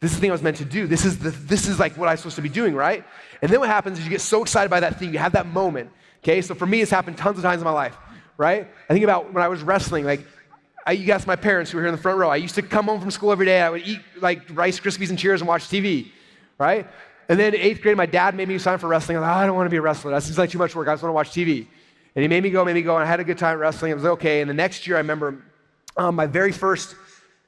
This is the thing I was meant to do. This is like what I'm supposed to be doing, right? And then what happens is you get so excited by that thing, you have that moment, okay? So for me, it's happened tons of times in my life, right? I think about when I was wrestling, you ask my parents who were here in the front row, I used to come home from school every day, I would eat Rice Krispies and Cheers and watch TV, right? And then in 8th grade, my dad made me sign for wrestling. I was like, I don't want to be a wrestler. That seems like too much work. I just want to watch TV. And he made me go, and I had a good time wrestling. It was okay. And the next year, I remember my very first,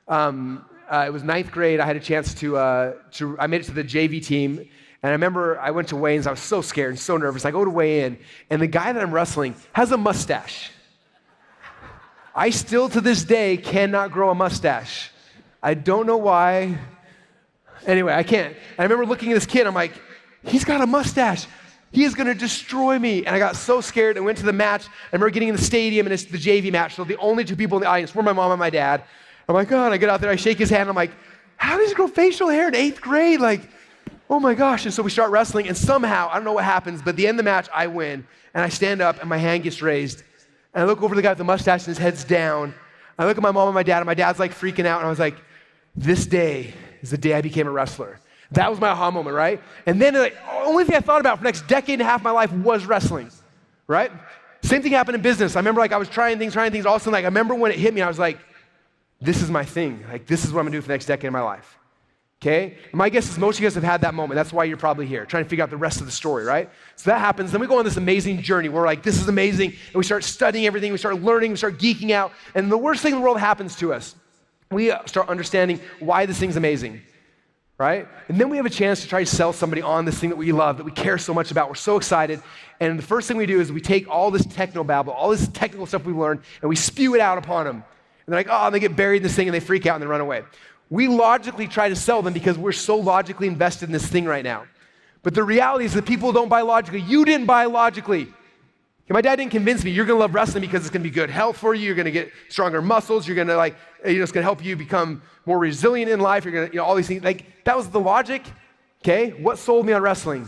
it was ninth grade. I had a chance I made it to the JV team. And I remember I went to weigh-ins. I was so scared and so nervous. I go to weigh in, and the guy that I'm wrestling has a mustache. I still, to this day, cannot grow a mustache. I don't know why. Anyway, I can't. And I remember looking at this kid. I'm like, he's got a mustache. He is going to destroy me. And I got so scared and went to the match. I remember getting in the stadium, and it's the JV match. So the only two people in the audience were my mom and my dad. I'm like, oh, and I get out there. I shake his hand. I'm like, how does he grow facial hair in 8th grade? Like, oh my gosh. And so we start wrestling, and somehow, I don't know what happens, but at the end of the match, I win. And I stand up, and my hand gets raised. And I look over the guy with the mustache, and his head's down. I look at my mom and my dad's like freaking out. And I was like, this day is the day I became a wrestler. That was my aha moment, right? And then the only thing I thought about for the next decade and a half of my life was wrestling, right? Same thing happened in business. I remember I was trying things. All of a sudden, I remember when it hit me, I was like, this is my thing. This is what I'm gonna do for the next decade of my life, okay? And my guess is most of you guys have had that moment. That's why you're probably here, trying to figure out the rest of the story, right? So that happens. Then we go on this amazing journey. We're like, this is amazing. And we start studying everything. We start learning. We start geeking out. And the worst thing in the world happens to us. We start understanding why this thing's amazing, right? And then we have a chance to try to sell somebody on this thing that we love, that we care so much about. We're so excited. And the first thing we do is we take all this technobabble, all this technical stuff we've learned, and we spew it out upon them. And they're like, oh, and they get buried in this thing, and they freak out, and they run away. We logically try to sell them because we're so logically invested in this thing right now. But the reality is that people don't buy logically. You didn't buy logically. My dad didn't convince me, you're gonna love wrestling because it's gonna be good health for you, you're gonna get stronger muscles, you're gonna it's gonna help you become more resilient in life, you're gonna, all these things. That was the logic, okay? What sold me on wrestling?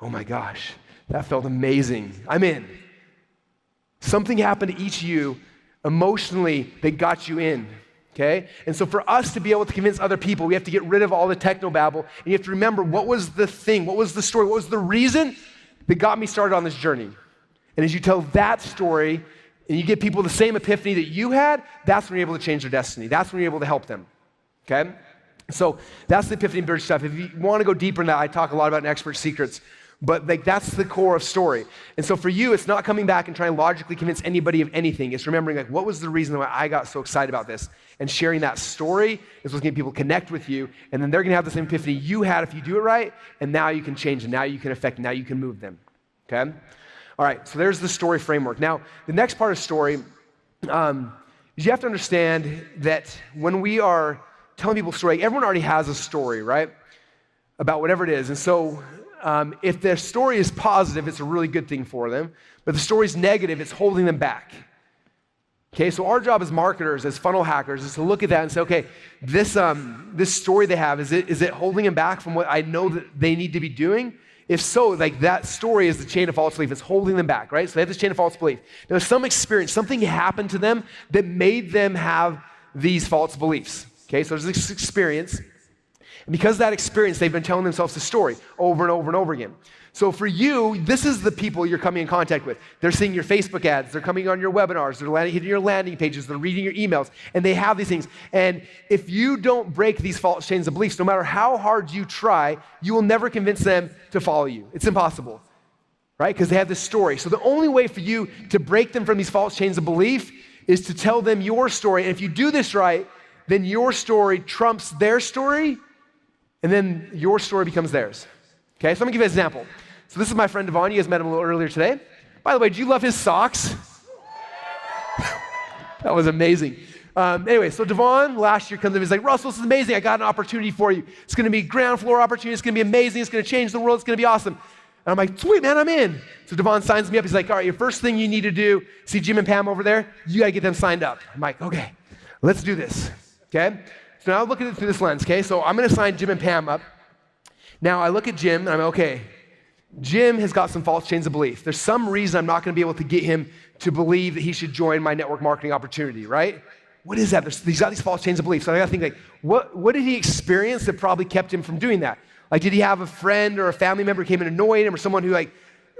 Oh my gosh, that felt amazing. I'm in. Something happened to each of you emotionally that got you in, okay? And so for us to be able to convince other people, we have to get rid of all the technobabble, and you have to remember what was the thing, what was the story, what was the reason that got me started on this journey. And as you tell that story, and you give people the same epiphany that you had, that's when you're able to change their destiny. That's when you're able to help them, okay? So that's the epiphany bridge stuff. If you want to go deeper in that, I talk a lot about expert secrets, but that's the core of story. And so for you, it's not coming back and trying to logically convince anybody of anything. It's remembering what was the reason why I got so excited about this? And sharing that story is what's going to get people connect with you, and then they're going to have the same epiphany you had if you do it right, and now you can change them, now you can affect them, now you can move them, okay? All right, so there's the story framework. Now, the next part of story is you have to understand that when we are telling people a story, everyone already has a story, right? About whatever it is. And so if their story is positive, it's a really good thing for them. But if the story is negative, it's holding them back. Okay, so our job as marketers, as funnel hackers, is to look at that and say, okay, this story they have, is it holding them back from what I know that they need to be doing? If so, that story is the chain of false belief. It's holding them back, right? So they have this chain of false belief. Now, some experience, something happened to them that made them have these false beliefs. Okay, so there's this experience. And because of that experience, they've been telling themselves the story over and over and over again. So for you, this is the people you're coming in contact with. They're seeing your Facebook ads. They're coming on your webinars. They're hitting your landing pages. They're reading your emails. And they have these things. And if you don't break these false chains of beliefs, no matter how hard you try, you will never convince them to follow you. It's impossible, right? Because they have this story. So the only way for you to break them from these false chains of belief is to tell them your story. And if you do this right, then your story trumps their story, and then your story becomes theirs. Okay, so I'm gonna give you an example. So this is my friend Devon. You guys met him a little earlier today. By the way, do you love his socks? That was amazing. Anyway, so Devon last year comes in, he's like, Russell, this is amazing. I got an opportunity for you. It's gonna be ground floor opportunity. It's gonna be amazing. It's gonna change the world. It's gonna be awesome. And I'm like, sweet, man, I'm in. So Devon signs me up. He's like, all right, your first thing you need to do, see Jim and Pam over there? You gotta get them signed up. I'm like, okay, let's do this, okay? So now I look at it through this lens, okay? So I'm gonna sign Jim and Pam up. Now I look at Jim and I'm like, okay, Jim has got some false chains of belief. There's some reason I'm not gonna be able to get him to believe that he should join my network marketing opportunity, right? What is that? He's got these false chains of belief. So I gotta think what did he experience that probably kept him from doing that? Did he have a friend or a family member who came and annoyed him, or someone who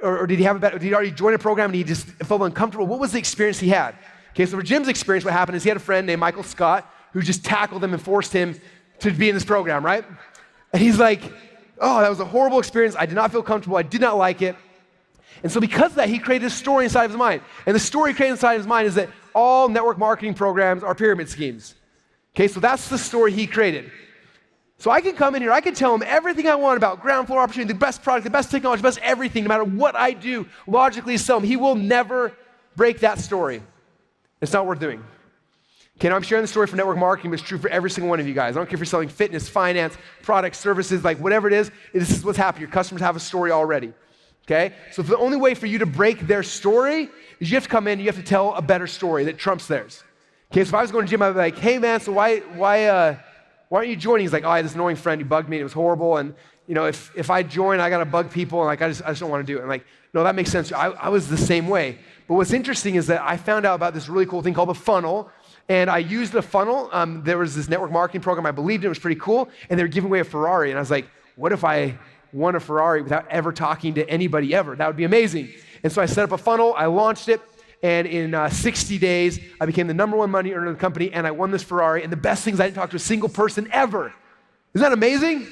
or did he already join a program and he just felt uncomfortable? What was the experience he had? Okay, so for Jim's experience, what happened is he had a friend named Michael Scott who just tackled him and forced him to be in this program, right? And he's like, oh, that was a horrible experience. I did not feel comfortable. I did not like it. And so because of that, he created a story inside of his mind. And the story created inside of his mind is that all network marketing programs are pyramid schemes. Okay, so that's the story he created. So I can come in here, I can tell him everything I want about ground floor opportunity, the best product, the best technology, the best everything, no matter what I do, logically sell him. He will never break that story. It's not worth doing. Okay, now I'm sharing the story for network marketing, but it's true for every single one of you guys. I don't care if you're selling fitness, finance, products, services, like whatever it is, this is what's happening. Your customers have a story already. Okay? So the only way for you to break their story is you have to come in and you have to tell a better story that trumps theirs. Okay, so if I was going to gym, I'd be like, hey man, so why aren't you joining? He's like, oh, I had this annoying friend who bugged me and it was horrible. And you know, if I join, I got to bug people and like, I just don't want to do it. And like, no, that makes sense. I was the same way. But what's interesting is that I found out about this really cool thing called a funnel. And I used a funnel. There was this network marketing program. I believed it was pretty cool. And they were giving away a Ferrari. And I was like, what if I won a Ferrari without ever talking to anybody ever? That would be amazing. And so I set up a funnel. I launched it. And in 60 days, I became the #1 money earner in the company. And I won this Ferrari. And the best thing is I didn't talk to a single person ever. Isn't that amazing?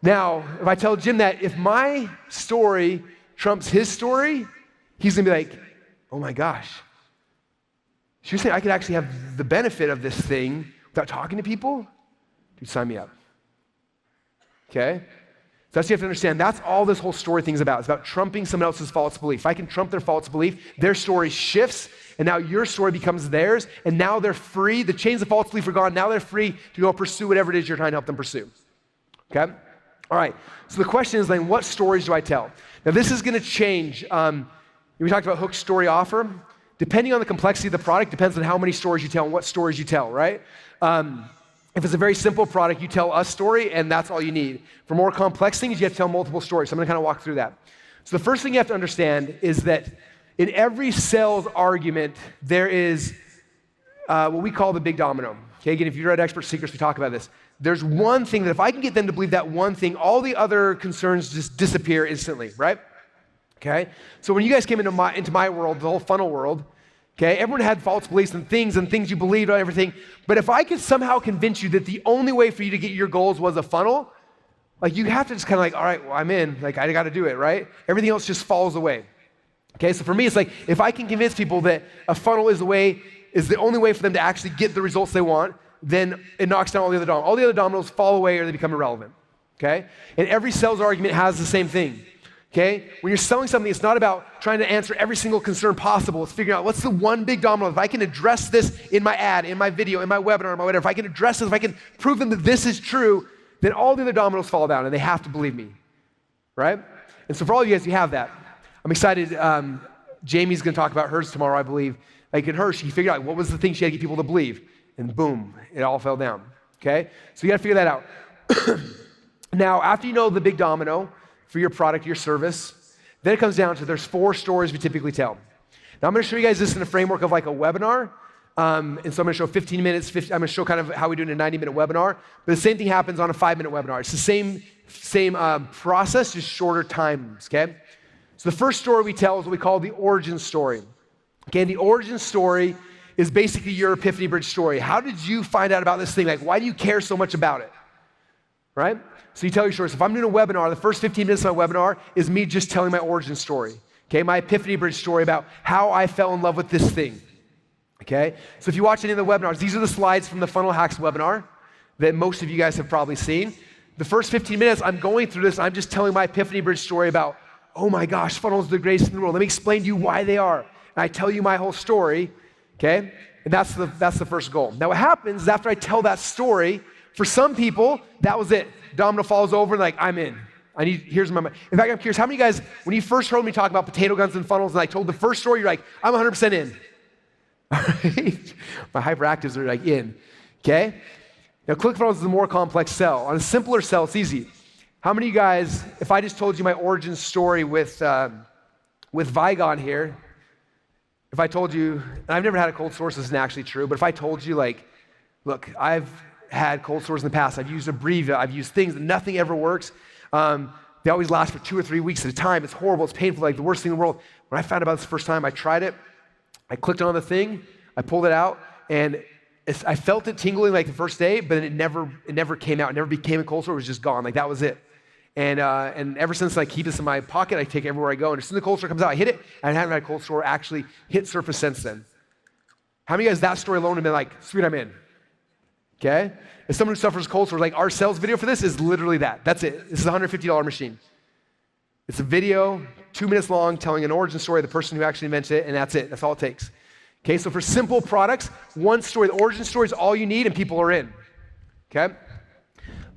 Now, if I tell Jim that if my story trumps his story, he's going to be like, oh my gosh. So you're saying I could actually have the benefit of this thing without talking to people? Dude, sign me up. Okay? So that's what you have to understand. That's all this whole story thing is about. It's about trumping someone else's false belief. If I can trump their false belief, their story shifts, and now your story becomes theirs, and now they're free. The chains of false belief are gone. Now they're free to go pursue whatever it is you're trying to help them pursue. Okay? All right. So the question is then, what stories do I tell? Now this is going to change. We talked about hook, story, offer. Depending on the complexity of the product, depends on how many stories you tell and what stories you tell, right? If it's a very simple product, you tell a story and that's all you need. For more complex things, you have to tell multiple stories. So I'm gonna kind of walk through that. So the first thing you have to understand is that in every sales argument, there is what we call the big domino. Okay, again, if you read Expert Secrets, we talk about this. There's one thing that if I can get them to believe that one thing, all the other concerns just disappear instantly, right? Okay, so when you guys came into my world, the whole funnel world, okay, everyone had false beliefs and things you believed on everything. But if I could somehow convince you that the only way for you to get your goals was a funnel, like you have to just kind of like, all right, well, I'm in, like I got to do it, right? Everything else just falls away. Okay, so for me, it's like if I can convince people that a funnel is the only way for them to actually get the results they want, then it knocks down all the other dominoes. All the other dominoes fall away or they become irrelevant. Okay, and every sales argument has the same thing. Okay? When you're selling something, it's not about trying to answer every single concern possible. It's figuring out what's the one big domino. If I can address this in my ad, in my video, in my webinar, in my whatever, if I can address this, if I can prove them that this is true, then all the other dominoes fall down and they have to believe me. Right? And so for all of you guys, you have that. I'm excited. Jamie's going to talk about hers tomorrow, I believe. Like in her, she figured out what was the thing she had to get people to believe. And boom, it all fell down. Okay? So you got to figure that out. Now, after you know the big domino, for your product, your service. Then it comes down to there's 4 stories we typically tell. Now I'm going to show you guys this in a framework of like a webinar. And so I'm going to show 15 minutes. I'm going to show kind of how we do in a 90-minute webinar. But the same thing happens on a 5-minute webinar. It's the same process, just shorter times, okay? So the first story we tell is what we call the origin story. Okay, the origin story is basically your epiphany bridge story. How did you find out about this thing? Like, why do you care so much about it? Right? So you tell your story. So if I'm doing a webinar, the first 15 minutes of my webinar is me just telling my origin story. Okay, my epiphany bridge story about how I fell in love with this thing. Okay, so if you watch any of the webinars, these are the slides from the Funnel Hacks webinar that most of you guys have probably seen. The first 15 minutes, I'm going through this, I'm just telling my epiphany bridge story about, oh my gosh, funnels are the greatest in the world. Let me explain to you why they are. And I tell you my whole story, okay? And that's the first goal. Now what happens is after I tell that story, for some people, that was it. Domino falls over and like, I'm in. Here's my mind. In fact, I'm curious, how many of you guys, when you first heard me talk about potato guns and funnels and I told the first story, you're like, I'm 100% in. All right? My hyperactives are like in, okay? Now, ClickFunnels is a more complex sell. On a simpler sell, it's easy. How many of you guys, if I just told you my origin story with Vigon here, if I told you, and I've never had a cold source, this isn't actually true, but if I told you like, look, I've had cold sores in the past. I've used Abreva. I've used things that nothing ever works. They always last for 2 or 3 weeks at a time. It's horrible. It's painful, like the worst thing in the world. When I found out about this the first time, I tried it. I clicked on the thing. I pulled it out, and I felt it tingling like the first day, but it never came out. It never became a cold sore. It was just gone. Like that was it. And ever since I keep this in my pocket, I take it everywhere I go. And as soon as the cold store comes out, I hit it, and I haven't had a cold store actually hit surface since then. How many of you guys, that story alone, have been like, sweet, I'm in? Okay? As someone who suffers cold sores, like our sales video for this is literally that. That's it. This is a $150 machine. It's a video, 2 minutes long, telling an origin story of the person who actually invented it, and that's it. That's all it takes. Okay, so for simple products, one story, the origin story is all you need, and people are in. Okay?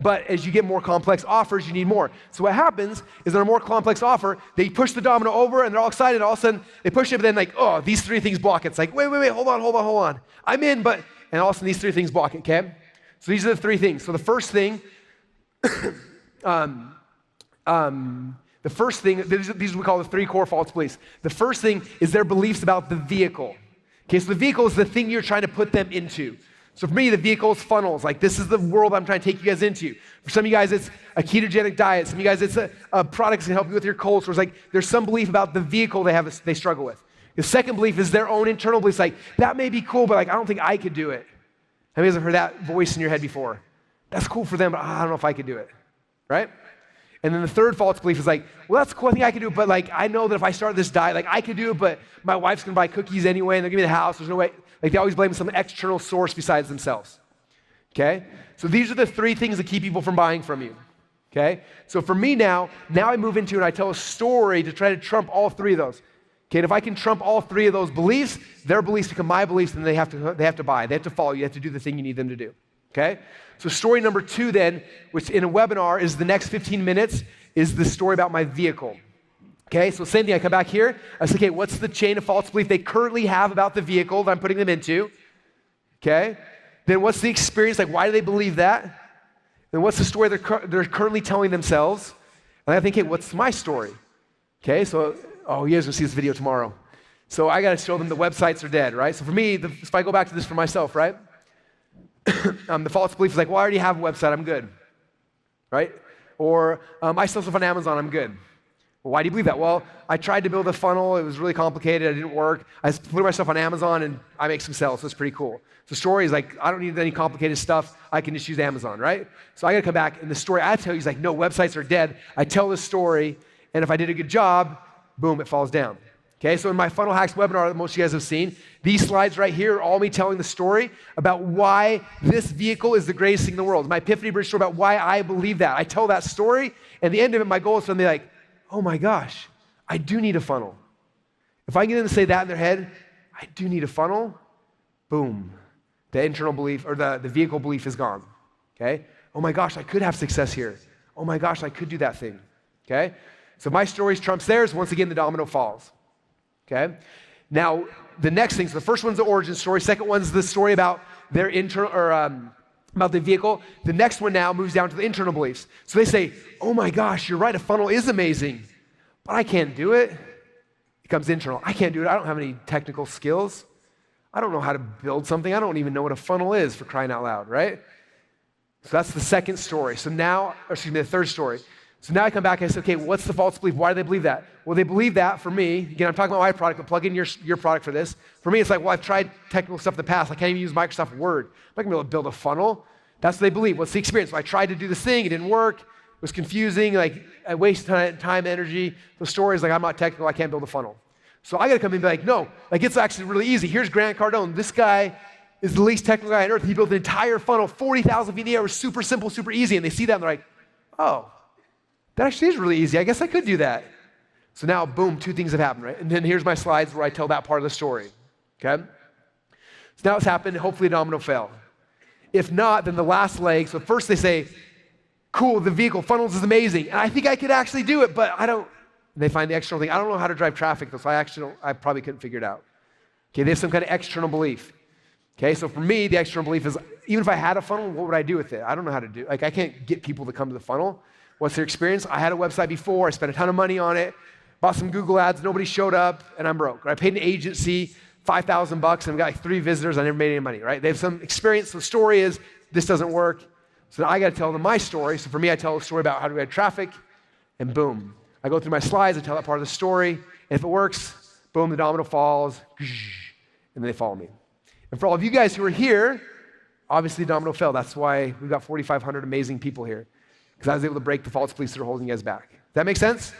But as you get more complex offers, you need more. So what happens is on a more complex offer, they push the domino over, and they're all excited. All of a sudden, they push it, but then like, oh, these 3 things block it. It's like, wait, hold on. I'm in, but, and all of a sudden, these 3 things block it, okay? So these are the 3 things. So the first thing, these we call the 3 core false beliefs. The first thing is their beliefs about the vehicle. Okay, so the vehicle is the thing you're trying to put them into. So for me, the vehicle is funnels. Like, this is the world I'm trying to take you guys into. For some of you guys, it's a ketogenic diet. Some of you guys, it's a product that can help you with your cold sores. Like, there's some belief about the vehicle they struggle with. The second belief is their own internal beliefs. Like, that may be cool, but like, I don't think I could do it. How many of you guys have heard that voice in your head before? That's cool for them, but I don't know if I could do it, right? And then the third false belief is like, well, that's cool, I think I can do it, but like, I know that if I start this diet, like, I could do it, but my wife's gonna buy cookies anyway, and they're gonna give me the house, there's no way. Like, they always blame some external source besides themselves, okay? So these are the 3 things that keep people from buying from you, okay? So for me now I move into and I tell a story to try to trump all 3 of those. Okay, and if I can trump all 3 of those beliefs, their beliefs become my beliefs, and they have to buy, they have to follow, you have to do the thing you need them to do, okay? So story number 2 then, which in a webinar is the next 15 minutes, is the story about my vehicle. Okay, so same thing, I come back here, I say, okay, what's the chain of false belief they currently have about the vehicle that I'm putting them into? Okay, then what's the experience, like why do they believe that? Then what's the story they're currently telling themselves? And I think, hey, what's my story? Okay, so, oh, you guys are gonna see this video tomorrow. So I gotta show them the websites are dead, right? So for me, if I go back to this for myself, right? The false belief is like, well, I already have a website, I'm good, right? Or I sell stuff on Amazon, I'm good. Well, why do you believe that? Well, I tried to build a funnel, it was really complicated, it didn't work. I put myself on Amazon and I make some sales, so it's pretty cool. So the story is like, I don't need any complicated stuff, I can just use Amazon, right? So I gotta come back, and the story I tell you is like, no, websites are dead. I tell this story, and if I did a good job, boom, it falls down. Okay, so in my Funnel Hacks webinar that most of you guys have seen, these slides right here are all me telling the story about why this vehicle is the greatest thing in the world. My Epiphany Bridge story about why I believe that. I tell that story, and at the end of it, my goal is for them to be like, oh my gosh, I do need a funnel. If I can get them to say that in their head, I do need a funnel, boom, the internal belief, or the vehicle belief is gone, okay? Oh my gosh, I could have success here. Oh my gosh, I could do that thing, okay? So my story trumps theirs, once again, the domino falls. Okay? Now, the next thing, so the first one's the origin story, second one's the story about their internal, or about the vehicle. The next one now moves down to the internal beliefs. So they say, oh my gosh, you're right, a funnel is amazing, but I can't do it. It becomes internal. I can't do it. I don't have any technical skills. I don't know how to build something. I don't even know what a funnel is, for crying out loud, right? So that's the second story. So now, the third story. So now I come back and I say, okay, what's the false belief? Why do they believe that? Well, they believe that for me. Again, I'm talking about my product, but plug in your product for this. For me, it's like, well, I've tried technical stuff in the past. I can't even use Microsoft Word. I'm not gonna be able to build a funnel. That's what they believe. What's the experience? So I tried to do this thing, it didn't work. It was confusing, like I wasted time, energy. The story is like, I'm not technical, I can't build a funnel. So I gotta come in and be like, no, like it's actually really easy. Here's Grant Cardone. This guy is the least technical guy on earth. He built an entire funnel, 40,000 feet in the air. It was super simple, super easy. And they see that and they're like, oh, that actually is really easy. I guess I could do that. So now, boom, 2 things have happened, right? And then here's my slides where I tell that part of the story, okay? So now it's happened, hopefully a domino fell. If not, then the last leg, so first they say, cool, the vehicle, funnels is amazing, and I think I could actually do it, but I don't, and they find the external thing. I don't know how to drive traffic, so I probably couldn't figure it out. Okay, they have some kind of external belief. Okay, so for me, the external belief is, even if I had a funnel, what would I do with it? I don't know how to do it. Like, I can't get people to come to the funnel. What's their experience? I had a website before, I spent a ton of money on it, bought some Google ads, nobody showed up, and I'm broke. Or I paid an agency $5,000 and I've got like 3 visitors, I never made any money, right? They have some experience, so the story is, this doesn't work, so now I gotta tell them my story. So for me, I tell a story about how to get traffic, and boom. I go through my slides, I tell that part of the story, and if it works, boom, the domino falls, and then they follow me. And for all of you guys who are here, obviously the domino fell. That's why we've got 4,500 amazing people here. because I was able to break the false beliefs that are holding you guys back. Does that make sense?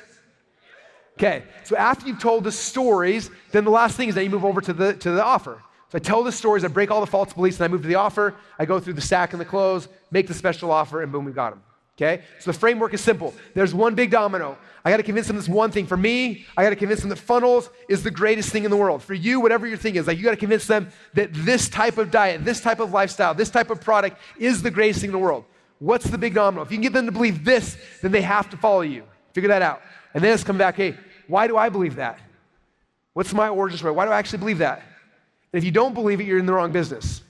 Okay, so after you've told the stories, then the last thing is that you move over to the offer. So I tell the stories, I break all the false beliefs, and I move to the offer. I go through the stack and the close, make the special offer, and boom, we got them. Okay? So the framework is simple. There's one big domino. I got to convince them this one thing. For me, I got to convince them that funnels is the greatest thing in the world. For you, whatever your thing is, like you got to convince them that this type of diet, this type of lifestyle, this type of product is the greatest thing in the world. What's the big domino? If you can get them to believe this, then they have to follow you. Figure that out. And then it's come back, hey, why do I believe that? What's my origin story? Why do I actually believe that? And if you don't believe it, you're in the wrong business.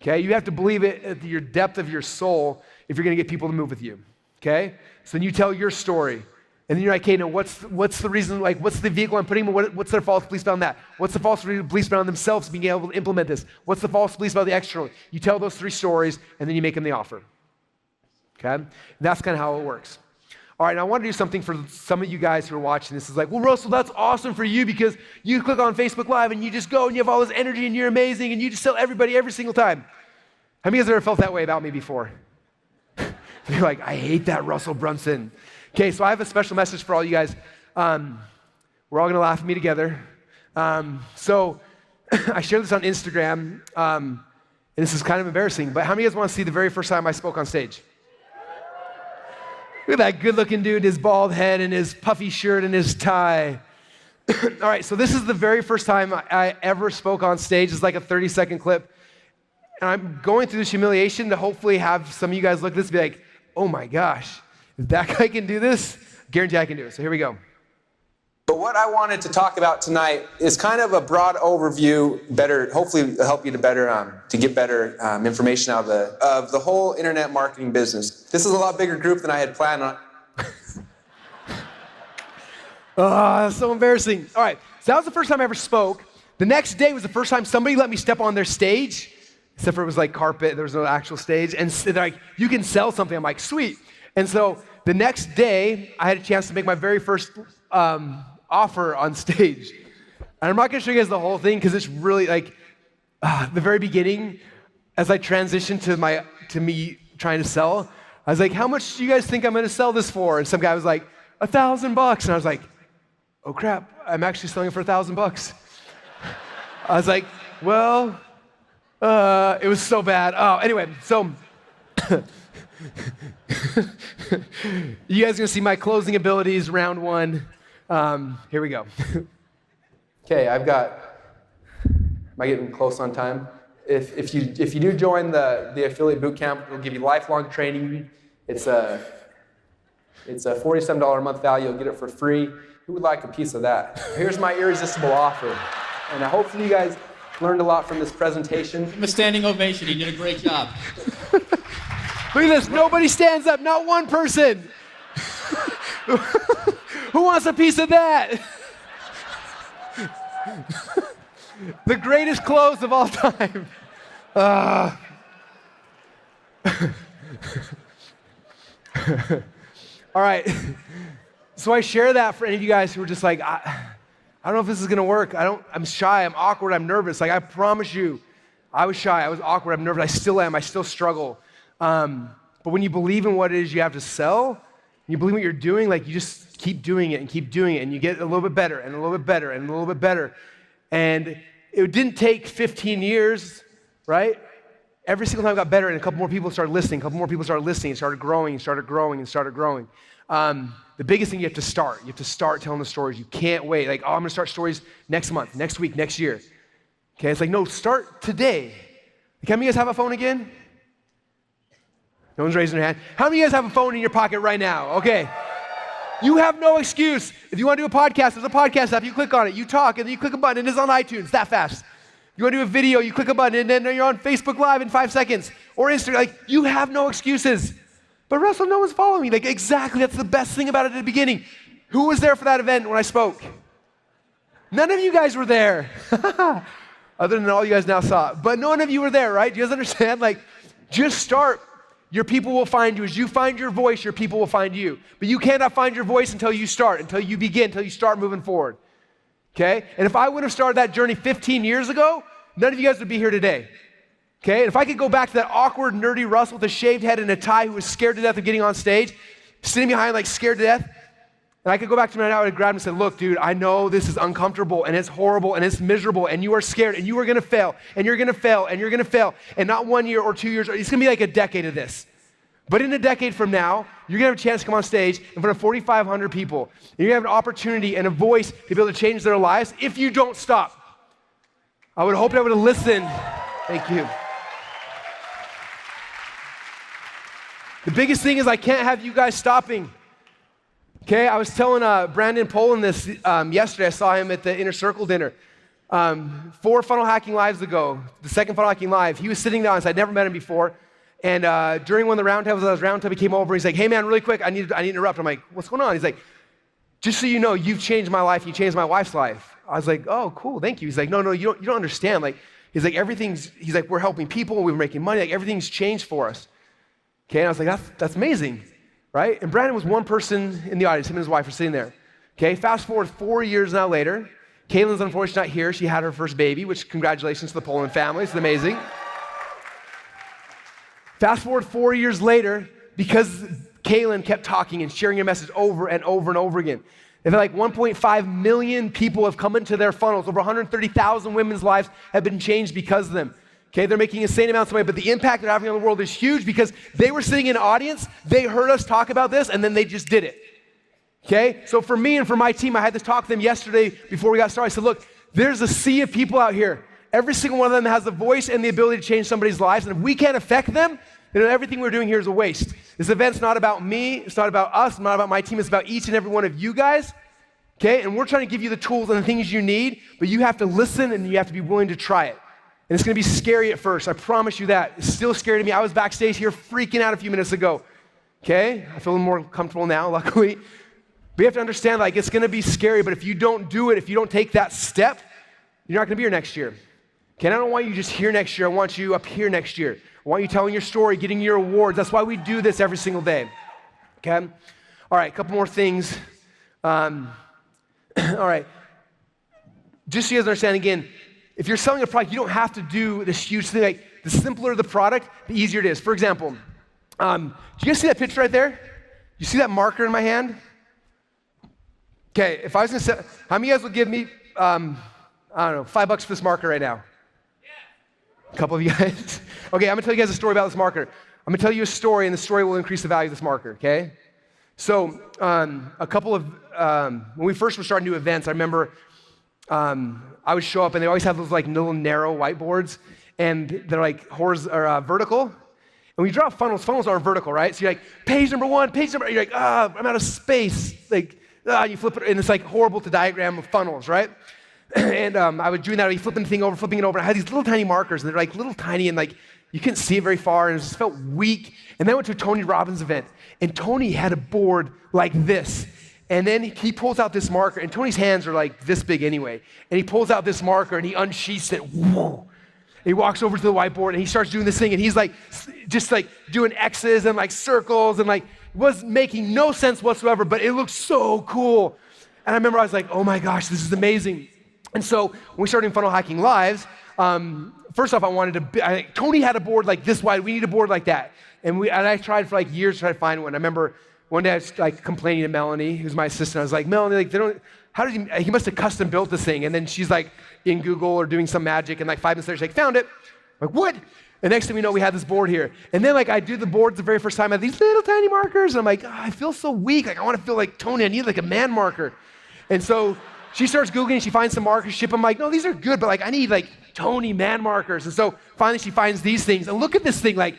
Okay? You have to believe it at your depth of your soul if you're going to get people to move with you. Okay? So then you tell your story. And then you're like, okay, now what's the reason, like what's the vehicle I'm putting them in? What's their false beliefs around that? What's the false beliefs around themselves being able to implement this? What's the false beliefs about the external? You tell those 3 stories, and then you make them the offer. Okay? And that's kind of how it works. All right, now I want to do something for some of you guys who are watching this. Is like, well, Russell, that's awesome for you because you click on Facebook Live and you just go and you have all this energy and you're amazing and you just tell everybody every single time. How many of you guys have ever felt that way about me before? You're like, I hate that Russell Brunson. Okay, so I have a special message for all you guys. We're all going to laugh at me together. So I shared this on Instagram, and this is kind of embarrassing, but how many of you guys want to see the very first time I spoke on stage? Look at that good-looking dude, his bald head and his puffy shirt and his tie. All right, so this is the very first time I ever spoke on stage. It's like a 30-second clip. And I'm going through this humiliation to hopefully have some of you guys look at this and be like, oh my gosh, if that guy can do this, guarantee I can do it. So here we go. But what I wanted to talk about tonight is kind of a broad overview, hopefully help you to get better information out of the whole internet marketing business. This is a lot bigger group than I had planned on. Oh, that's so embarrassing. All right, so that was the first time I ever spoke. The next day was the first time somebody let me step on their stage, except for it was like carpet, there was no actual stage, and they're like, you can sell something. I'm like, sweet. And so the next day, I had a chance to make my very first offer on stage. And I'm not gonna show you guys the whole thing because it's really like the very beginning, as I transitioned to me trying to sell, I was like, how much do you guys think I'm gonna sell this for? And some guy was like, $1,000. And I was like, oh crap, I'm actually selling it for $1,000. I was like, well, it was so bad. Oh, anyway, so you guys are gonna see my closing abilities, round 1. Here we go. Okay, am I getting close on time? If you do join the affiliate bootcamp, it'll give you lifelong training. It's a $47 a month value. You'll get it for free. Who would like a piece of that? Here's my irresistible offer. And hopefully you guys learned a lot from this presentation. Give him a standing ovation. He did a great job. Look at this. Nobody stands up. Not one person. Who wants a piece of that? The greatest close of all time. All right. So I share that for any of you guys who are just like, I don't know if this is gonna work. I'm shy, I'm awkward, I'm nervous. Like I promise you, I was shy, I was awkward, I'm nervous, I still am, I still struggle. But when you believe in what it is you have to sell, you believe what you're doing, like you just keep doing it and keep doing it, and you get a little bit better and a little bit better and a little bit better. And it didn't take 15 years, right? Every single time I got better, and a couple more people started listening, it started growing, the biggest thing you have to start telling the stories. You can't wait. Like, oh, I'm gonna start stories next month, next week, next year. Okay, it's like, no, start today. Like, how many of you guys have a phone again? No one's raising their hand. How many of you guys have a phone in your pocket right now? Okay. You have no excuse. If you want to do a podcast, there's a podcast app. You click on it, you talk, and then you click a button, and it's on iTunes that fast. You want to do a video, you click a button, and then you're on Facebook Live in 5 seconds. Or Instagram. Like, you have no excuses. But Russell, no one's following me. Like, exactly, that's the best thing about it at the beginning. Who was there for that event when I spoke? None of you guys were there. Other than all you guys now saw it. But none of you were there, right? Do you guys understand? Like, just start. Your people will find you. As you find your voice, your people will find you. But you cannot find your voice until you start, until you begin, until you start moving forward. Okay? And if I would have started that journey 15 years ago, none of you guys would be here today. Okay, and if I could go back to that awkward, nerdy Russell with a shaved head and a tie who was scared to death of getting on stage, sitting behind like scared to death, and I could go back to him right now and grab him and say, look, dude, I know this is uncomfortable and it's horrible and it's miserable and you are scared and you are gonna fail and you're gonna fail and you're gonna fail. And not 1 year or 2 years, it's gonna be like a decade of this. But in a decade from now, you're gonna have a chance to come on stage in front of 4,500 people. And you're gonna have an opportunity and a voice to be able to change their lives if you don't stop. I would hope that I would have listened. Thank you. The biggest thing is I can't have you guys stopping. Okay, I was telling Brandon Poland this yesterday. I saw him at the Inner Circle dinner. 4 Funnel Hacking Lives ago, the second Funnel Hacking Live, he was sitting down, so I'd never met him before. And during one of the roundtables, he came over, he's like, hey man, really quick, I need to interrupt. I'm like, what's going on? He's like, just so you know, you've changed my life, you changed my wife's life. I was like, oh, cool, thank you. He's like, no, you don't understand. Like, he's like, we're helping people, we're making money, like everything's changed for us. Okay, and I was like, that's amazing, right? And Brandon was one person in the audience, him and his wife were sitting there. Okay, fast forward 4 years now later, Kaylin's unfortunately not here. She had her first baby, which congratulations to the Poland family, it's amazing. Fast forward 4 years later, because Kaylin kept talking and sharing her message over and over and over again. They've had like 1.5 million people have come into their funnels. Over 130,000 women's lives have been changed because of them. Okay, they're making insane amounts of money, but the impact they're having on the world is huge because they were sitting in an audience, they heard us talk about this, and then they just did it. Okay, so for me and for my team, I had this talk with them yesterday before we got started. I said, look, there's a sea of people out here. Every single one of them has the voice and the ability to change somebody's lives, and if we can't affect them, then everything we're doing here is a waste. This event's not about me, it's not about us, it's not about my team, it's about each and every one of you guys. Okay, and we're trying to give you the tools and the things you need, but you have to listen and you have to be willing to try it. And it's gonna be scary at first, I promise you that. It's still scary to me. I was backstage here freaking out a few minutes ago. Okay, I feel more comfortable now, luckily. But you have to understand, like, it's gonna be scary, but if you don't do it, if you don't take that step, you're not gonna be here next year. Okay, and I don't want you just here next year, I want you up here next year. I want you telling your story, getting your awards. That's why we do this every single day. Okay? All right, a couple more things. All right. Just so you guys understand, again, if you're selling a product, you don't have to do this huge thing. Like, the simpler the product, the easier it is. For example, do you guys see that picture right there? You see that marker in my hand? Okay, if I was gonna say, how many of you guys would give me, I don't know, $5 for this marker right now? A couple of you guys. Okay, I'm gonna tell you guys a story about this marker. I'm gonna tell you a story, and the story will increase the value of this marker, okay? So, a couple of, when we first were starting to do events, I remember I would show up, and they always have those like little narrow whiteboards, and they're like vertical. And when you draw funnels are vertical, right? So you're like, page number 1, page number, you're like, I'm out of space. Like, you flip it, and it's like horrible to diagram of funnels, right? And I was doing that, I'd be flipping it over, and I had these little tiny markers, and they're like little tiny, and like, you couldn't see it very far, and it just felt weak. And then I went to a Tony Robbins event, and Tony had a board like this. And then he pulls out this marker, and Tony's hands are like this big anyway. And he pulls out this marker, and he unsheaths it, whoa. He walks over to the whiteboard, and he starts doing this thing, and he's like, just like doing X's and like circles, and like, was making no sense whatsoever, but it looked so cool. And I remember I was like, oh my gosh, this is amazing. And so when we started doing Funnel Hacking Lives, first off, Tony had a board like this wide. We need a board like that. And I tried for like years to try to find one. I remember one day I was like complaining to Melanie, who's my assistant. I was like, Melanie, like he must have custom built this thing. And then she's like in Google or doing some magic, and like 5 minutes later, she's like, found it. I'm like, what? And next thing we know, we had this board here. And then like I do the boards the very first time, I have these little tiny markers, and I'm like, I feel so weak. Like I want to feel like Tony, I need like a man marker. And so she starts Googling, she finds some markers, ship them. I'm like, no, these are good, but like I need like Tony man markers. And so finally she finds these things. And look at this thing, like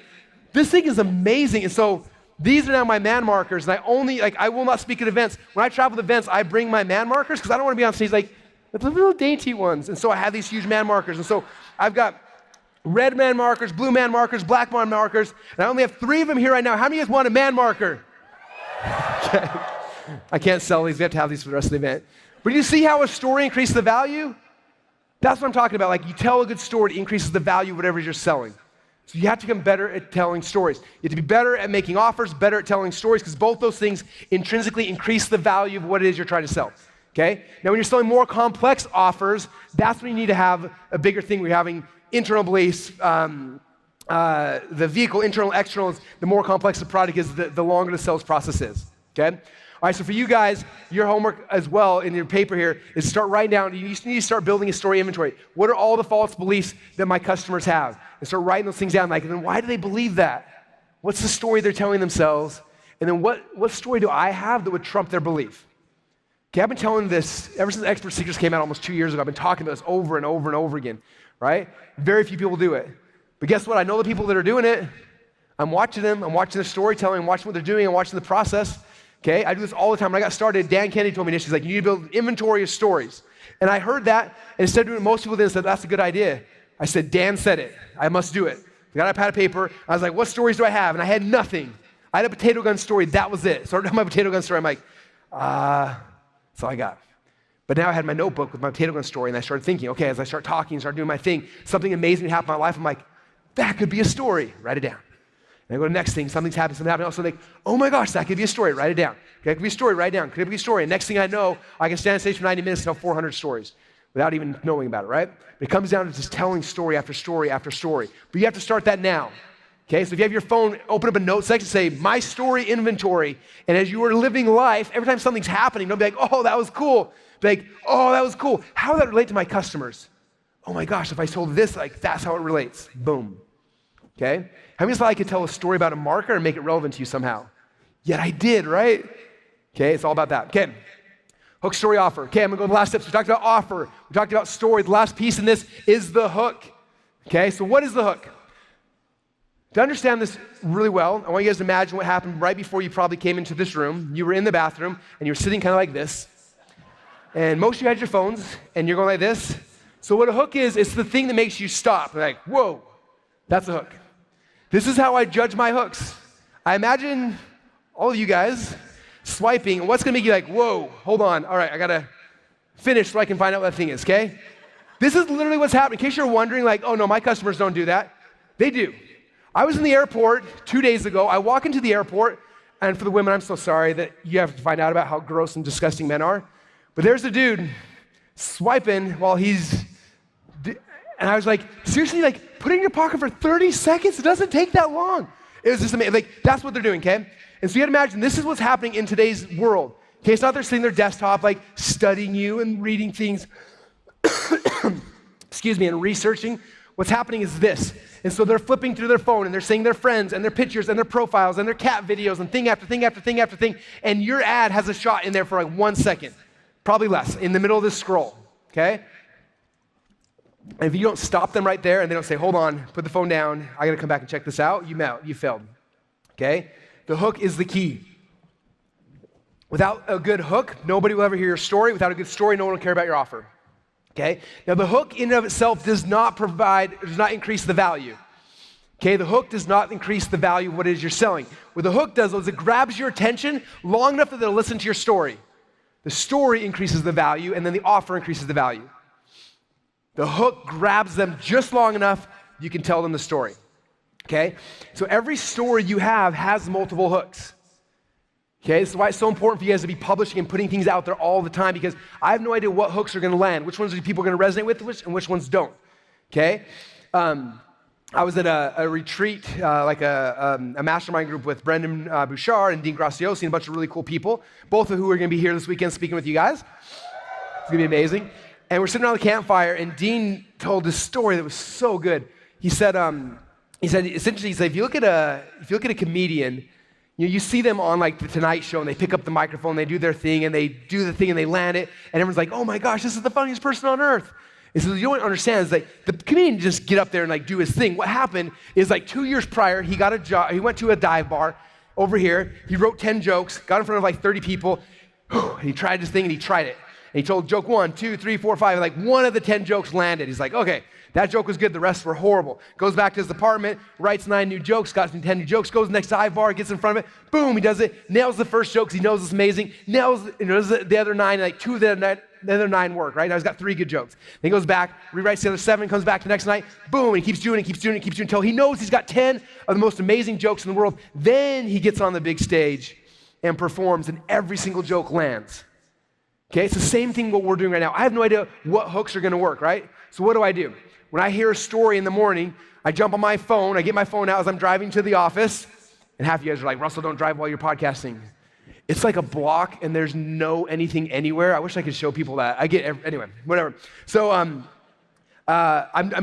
this thing is amazing. And so these are now my man markers. And I will not speak at events. When I travel to events, I bring my man markers because I don't want to be on stage like with the little dainty ones. And so I have these huge man markers. And so I've got red man markers, blue man markers, black man markers. And I only have 3 of them here right now. How many of you guys want a man marker? Okay. I can't sell these. We have to have these for the rest of the event. But you see how a story increases the value? That's what I'm talking about. Like you tell a good story, it increases the value of whatever you're selling. So you have to become better at telling stories. You have to be better at making offers, better at telling stories, because both those things intrinsically increase the value of what it is you're trying to sell. Okay? Now when you're selling more complex offers, that's when you need to have a bigger thing where you're having internal beliefs, the vehicle, internal, externals, the more complex the product is, the longer the sales process is, okay? All right, so for you guys, your homework as well in your paper here is start writing down, you need to start building a story inventory. What are all the false beliefs that my customers have? And start writing those things down, like, then why do they believe that? What's the story they're telling themselves? And then what story do I have that would trump their belief? Okay, I've been telling this ever since Expert Secrets came out almost 2 years ago. I've been talking about this over and over and over again, right? Very few people do it. But guess what? I know the people that are doing it. I'm watching them. I'm watching their storytelling. I'm watching what they're doing. I'm watching the process. Okay, I do this all the time. When I got started, Dan Kennedy told me this. He's like, you need to build an inventory of stories. And I heard that, and instead of doing what most people did, I said, that's a good idea. I said, Dan said it. I must do it. I got a pad of paper. I was like, what stories do I have? And I had nothing. I had a potato gun story. That was it. So I wrote down my potato gun story. I'm like, that's all I got. But now I had my notebook with my potato gun story, and I started thinking, okay, as I start talking, start doing my thing, something amazing happened in my life. I'm like, that could be a story. Write it down. And I go to the next thing, something's happened. Also like, oh my gosh, that could be a story. Write it down. Okay, it could be a story. Write it down. Could it be a story? And next thing I know, I can stand on stage for 90 minutes and tell 400 stories without even knowing about it, right? But it comes down to just telling story after story after story. But you have to start that now. Okay, so if you have your phone, open up a note section, say, my story inventory. And as you are living life, every time something's happening, don't be like, oh, that was cool. Be like, oh, that was cool. How would that relate to my customers? Oh my gosh, if I told this, like, that's how it relates. Boom. Okay? How many thought I could tell a story about a marker and make it relevant to you somehow? Yet I did, right? Okay, it's all about that. Okay, hook, story, offer. Okay, I'm gonna go to the last steps. We talked about offer. We talked about story. The last piece in this is the hook. Okay, so what is the hook? To understand this really well, I want you guys to imagine what happened right before you probably came into this room. You were in the bathroom, and you were sitting kind of like this. And most of you had your phones, and you're going like this. So what a hook is, it's the thing that makes you stop. Like, whoa, that's a hook. This is how I judge my hooks. I imagine all of you guys swiping, and what's gonna make you like, whoa, hold on, all right, I gotta finish so I can find out what that thing is, okay? This is literally what's happening. In case you're wondering, like, oh no, my customers don't do that. They do. I was in the airport 2 days ago. I walk into the airport, and for the women, I'm so sorry that you have to find out about how gross and disgusting men are. But there's a dude swiping while he's, and I was like, seriously, like, put it in your pocket for 30 seconds? It doesn't take that long. It was just amazing. Like, that's what they're doing, okay? And so you gotta imagine, this is what's happening in today's world. Okay, it's not they're sitting at their desktop, like, studying you and reading things, excuse me, and researching. What's happening is this. And so they're flipping through their phone, and they're seeing their friends and their pictures and their profiles and their cat videos and thing after thing after thing after thing, and your ad has a shot in there for like 1 second, probably less, in the middle of this scroll, okay? And if you don't stop them right there and they don't say, hold on, put the phone down, I gotta come back and check this out, you failed, okay? The hook is the key. Without a good hook, nobody will ever hear your story. Without a good story, no one will care about your offer, okay? Now the hook in and of itself does not increase the value, okay? The hook does not increase the value of what it is you're selling. What the hook does is it grabs your attention long enough that they'll listen to your story. The story increases the value, and then the offer increases the value. The hook grabs them just long enough you can tell them the story, okay? So every story you have has multiple hooks, okay? This is why it's so important for you guys to be publishing and putting things out there all the time, because I have no idea what hooks are gonna land, which ones are people gonna resonate with, and which ones don't, okay? I was at a retreat, like a mastermind group with Brendan Bouchard and Dean Graciosi and a bunch of really cool people, both of who are gonna be here this weekend speaking with you guys. It's gonna be amazing. And we're sitting around the campfire, and Dean told this story that was so good. He said, essentially, if you look at a comedian, you see them on like the Tonight Show, and they pick up the microphone, they do their thing, and they do the thing, and they land it, and everyone's like, oh my gosh, this is the funniest person on earth. And so you don't understand is like the comedian just get up there and like do his thing. What happened is like 2 years prior, he got a job. He went to a dive bar over here. He wrote 10 jokes, got in front of like 30 people, and he tried his thing, and he tried it. And he told joke 1, 2, 3, 4, 5, and like one of the 10 jokes landed. He's like, okay, that joke was good, the rest were horrible. Goes back to his apartment, writes 9 new jokes, got 10 new jokes, goes to the next dive bar, gets in front of it, boom, he does it, nails the first jokes, he knows it's amazing, nails the other 9, like 2 of the other 9 work, right? Now he's got 3 good jokes. Then he goes back, rewrites the other 7, comes back the next night, boom, and he keeps doing it until he knows he's got 10 of the most amazing jokes in the world. Then he gets on the big stage and performs, and every single joke lands. Okay, it's the same thing what we're doing right now. I have no idea what hooks are gonna work, right? So what do? when I hear a story in the morning, I jump on my phone, I get my phone out as I'm driving to the office, and half of you guys are like, Russell, don't drive while you're podcasting. It's like a block, and there's no anything anywhere. I wish I could show people that. Anyway, whatever. So I'm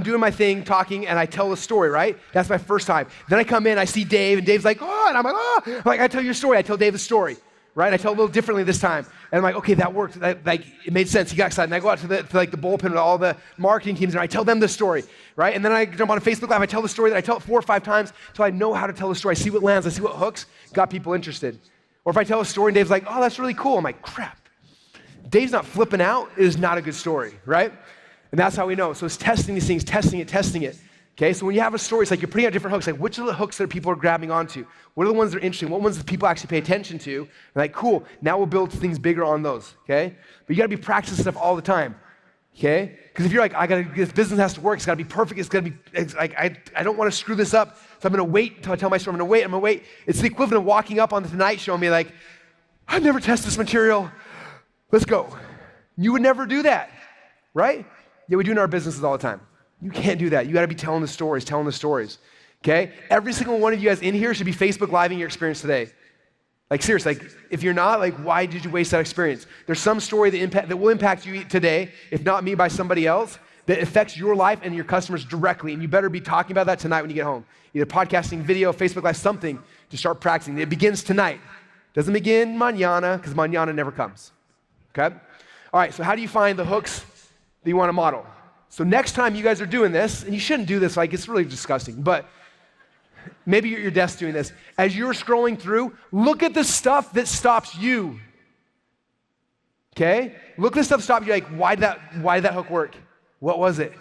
doing my thing, talking, and I tell a story, right? That's my first time. Then I come in, I see Dave, and Dave's like, oh, and I'm like, oh. I'm like, I tell your story. I tell Dave the story, right? I tell it a little differently this time. And I'm like, okay, that worked. It made sense. He got excited. And I go out to the bullpen with all the marketing teams, and I tell them the story, right? And then I jump on a Facebook Live. I tell the story. That I tell it 4 or 5 times until I know how to tell the story. I see what lands. I see what hooks, got people interested. Or if I tell a story and Dave's like, oh, that's really cool. I'm like, crap. Dave's not flipping out. It is not a good story, right? And that's how we know. So it's testing these things, testing it. Okay, so when you have a story, it's like you're putting out different hooks. Like, which are the hooks that people are grabbing onto? What are the ones that are interesting? What ones do people actually pay attention to? And like, cool, now we'll build things bigger on those, okay? But you gotta be practicing stuff all the time, okay? Because if you're like, this business has to work, it's gotta be perfect, I don't wanna screw this up, so I'm gonna wait until I tell my story, I'm gonna wait. It's the equivalent of walking up on the Tonight Show and be like, I've never tested this material, let's go. You would never do that, right? Yeah, we do in our businesses all the time. You can't do that. You gotta be telling the stories, okay? Every single one of you guys in here should be Facebook Living your experience today. Like seriously, like if you're not, like why did you waste that experience? There's some story that will impact you today, if not me, by somebody else, that affects your life and your customers directly, and you better be talking about that tonight when you get home. Either podcasting, video, Facebook Live, something to start practicing. It begins tonight. Doesn't begin mañana, because mañana never comes, okay? All right, so how do you find the hooks that you wanna model? So next time you guys are doing this, and you shouldn't do this, like it's really disgusting, but maybe you're at your desk doing this. As you're scrolling through, look at the stuff that stops you. Okay? Look at the stuff that stops you, like why did that hook work? What was it?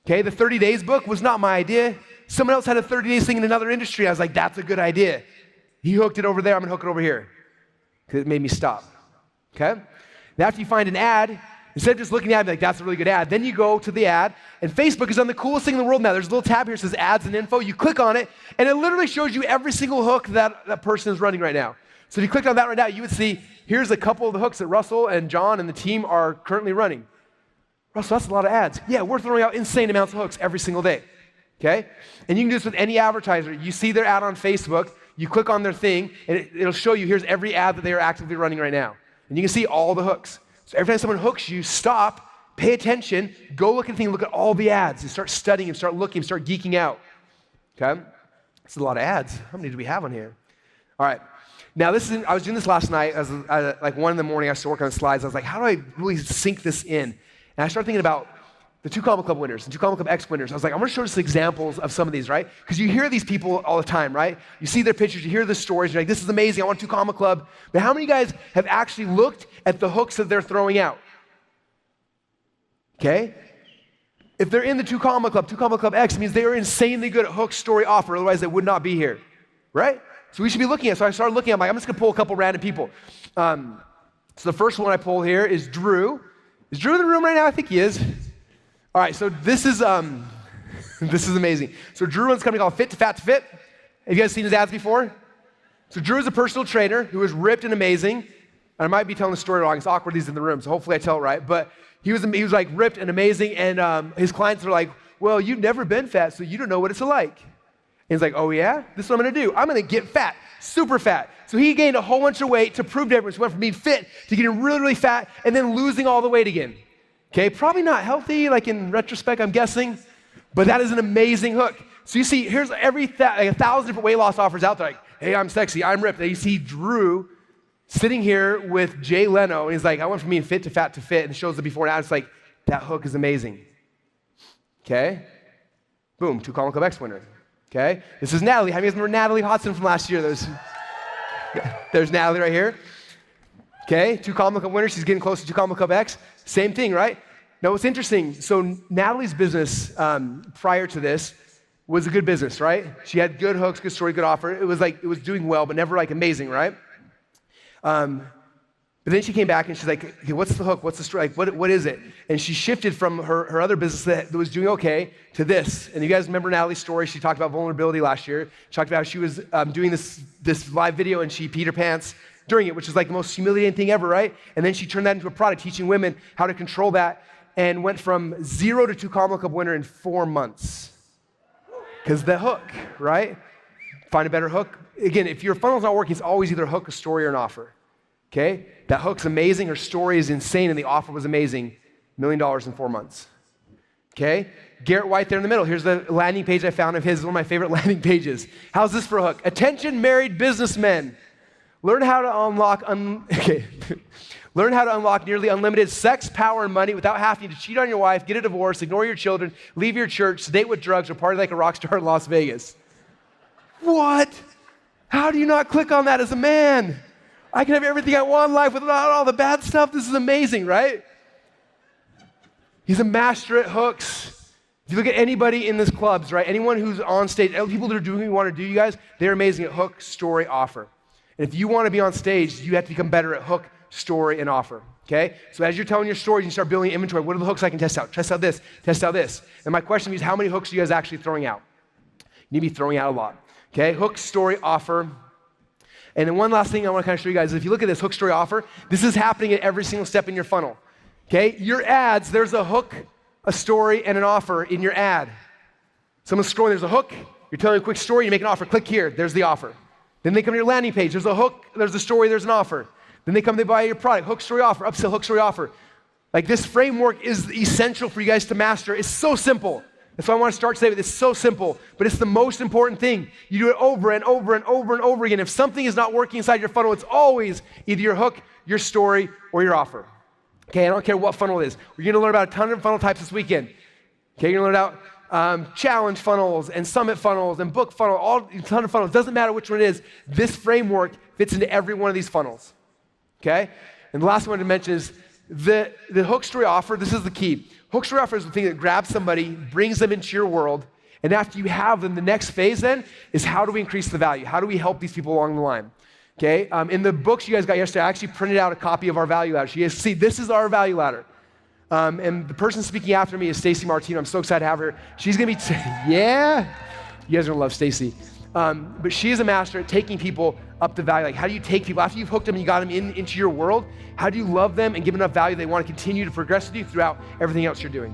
Okay, the 30 Days book was not my idea. Someone else had a 30 Days thing in another industry. I was like, that's a good idea. He hooked it over there, I'm gonna hook it over here. Because it made me stop. Okay? Now after you find an ad, instead of just looking at it, like, that's a really good ad, then you go to the ad, and Facebook has done the coolest thing in the world now. There's a little tab here that says ads and info. You click on it, and it literally shows you every single hook that person is running right now. So if you clicked on that right now, you would see, here's a couple of the hooks that Russell and John and the team are currently running. Russell, that's a lot of ads. Yeah, we're throwing out insane amounts of hooks every single day, okay? And you can do this with any advertiser. You see their ad on Facebook, you click on their thing, and it'll show you, here's every ad that they are actively running right now. And you can see all the hooks. So every time someone hooks you, stop, pay attention, go look at the thing, look at all the ads, and start studying, and start looking, and start geeking out, okay? This is a lot of ads. How many do we have on here? All right. Now, I was doing this last night, like 1 in the morning, I started working on slides. I was like, how do I really sink this in? And I started thinking about the 2 Comma Club winners, the 2 Comma Club X winners. I was like, I'm gonna show just examples of some of these, right? Because you hear these people all the time, right? You see their pictures, you hear the stories, you're like, this is amazing, I want 2 Comma Club. But how many guys have actually looked at the hooks that they're throwing out? Okay? If they're in the 2 Comma Club, 2 Comma Club X, it means they are insanely good at hook, story, offer, otherwise they would not be here, right? So we should be looking at it. So I started looking, I'm like, I'm just gonna pull a couple random people. So the first one I pull here is Drew. Is Drew in the room right now? I think he is. All right, so this is this is amazing. So Drew runs a company called Fit to Fat to Fit. Have you guys seen his ads before? So Drew is a personal trainer who is ripped and amazing. And I might be telling the story wrong. It's awkward he's in the room, so hopefully I tell it right. But he was like ripped and amazing, and his clients were like, well, you've never been fat, so you don't know what it's like. And he's like, oh yeah? This is what I'm gonna do. I'm gonna get fat, super fat. So he gained a whole bunch of weight to prove to everyone. So he went from being fit to getting really, really fat and then losing all the weight again. Okay, probably not healthy, like in retrospect, I'm guessing, but that is an amazing hook. So you see, here's like 1,000 different weight loss offers out there, like, hey, I'm sexy, I'm ripped. And you see Drew sitting here with Jay Leno, and he's like, I went from being fit to fat to fit, and it shows the before and after. It's like, that hook is amazing. Okay, boom, 2 Comma Club X winner. Okay, this is Natalie. How many of you guys remember Natalie Hodson from last year? There's Natalie right here. Okay, 2 Comma Club winner. She's getting close to 2 Comma Club X. Same thing, right? Now, what's interesting, so Natalie's business prior to this was a good business, right? She had good hooks, good story, good offer. It was doing well, but never like amazing, right? But then she came back and she's like, okay, what's the hook? What's the story? Like, what is it? And she shifted from her other business that was doing okay to this. And you guys remember Natalie's story? She talked about vulnerability last year. She talked about how she was doing this live video and she peed her pants during it, which is like the most humiliating thing ever, right? And then she turned that into a product, teaching women how to control that and went from 0 to 2 Combo Cup winner in 4 months. Because the hook, right? Find a better hook. Again, if your funnel's not working, it's always either a hook, a story, or an offer. Okay? That hook's amazing, her story is insane, and the offer was amazing. $1 million in 4 months. Okay? Garrett White there in the middle. Here's the landing page I found of his, one of my favorite landing pages. How's this for a hook? Attention married businessmen. Learn how to unlock Learn how to unlock nearly unlimited sex, power, and money without having to cheat on your wife, get a divorce, ignore your children, leave your church, date with drugs, or party like a rock star in Las Vegas. What? How do you not click on that as a man? I can have everything I want in life without all the bad stuff. This is amazing, right? He's a master at hooks. If you look at anybody in this clubs, right? Anyone who's on stage, people that are doing what you want to do, you guys, they're amazing at hook, story, offer. And if you want to be on stage, you have to become better at hook, story, and offer. Okay? So as you're telling your stories, you start building inventory. What are the hooks I can test out? Test out this, test out this. And my question is, how many hooks are you guys actually throwing out? You need to be throwing out a lot. Okay? Hook, story, offer. And then one last thing I want to kind of show you guys is if you look at this hook, story, offer, this is happening at every single step in your funnel. Okay? Your ads, there's a hook, a story, and an offer in your ad. Someone's scrolling, there's a hook, you're telling a quick story, you make an offer, click here, there's the offer. Then they come to your landing page, there's a hook, there's a story, there's an offer. Then they come, they buy your product, hook, story, offer, upsell, hook, story, offer. Like this framework is essential for you guys to master. It's so simple. That's why I want to start today with it's so simple, but it's the most important thing. You do it over and over and over and over again. If something is not working inside your funnel, it's always either your hook, your story, or your offer. Okay, I don't care what funnel it is. We're gonna learn about a ton of funnel types this weekend. Okay, you're gonna learn about challenge funnels and summit funnels and book funnel, a ton of funnels. Doesn't matter which one it is. This framework fits into every one of these funnels. Okay? And the last one to mention is the hook, story, offer. This is the key. Hook, story, offer is the thing that grabs somebody, brings them into your world, and after you have them, the next phase then is how do we increase the value? How do we help these people along the line? Okay? In the books you guys got yesterday, I actually printed out a copy of our value ladder. So you guys see, this is our value ladder. And the person speaking after me is Stacy Martino. I'm so excited to have her. She's gonna be, yeah? You guys are gonna love Stacy. But she is a master at taking people up the value. Like, how do you take people, after you've hooked them and you got them into your world, how do you love them and give enough value they want to continue to progress with you throughout everything else you're doing?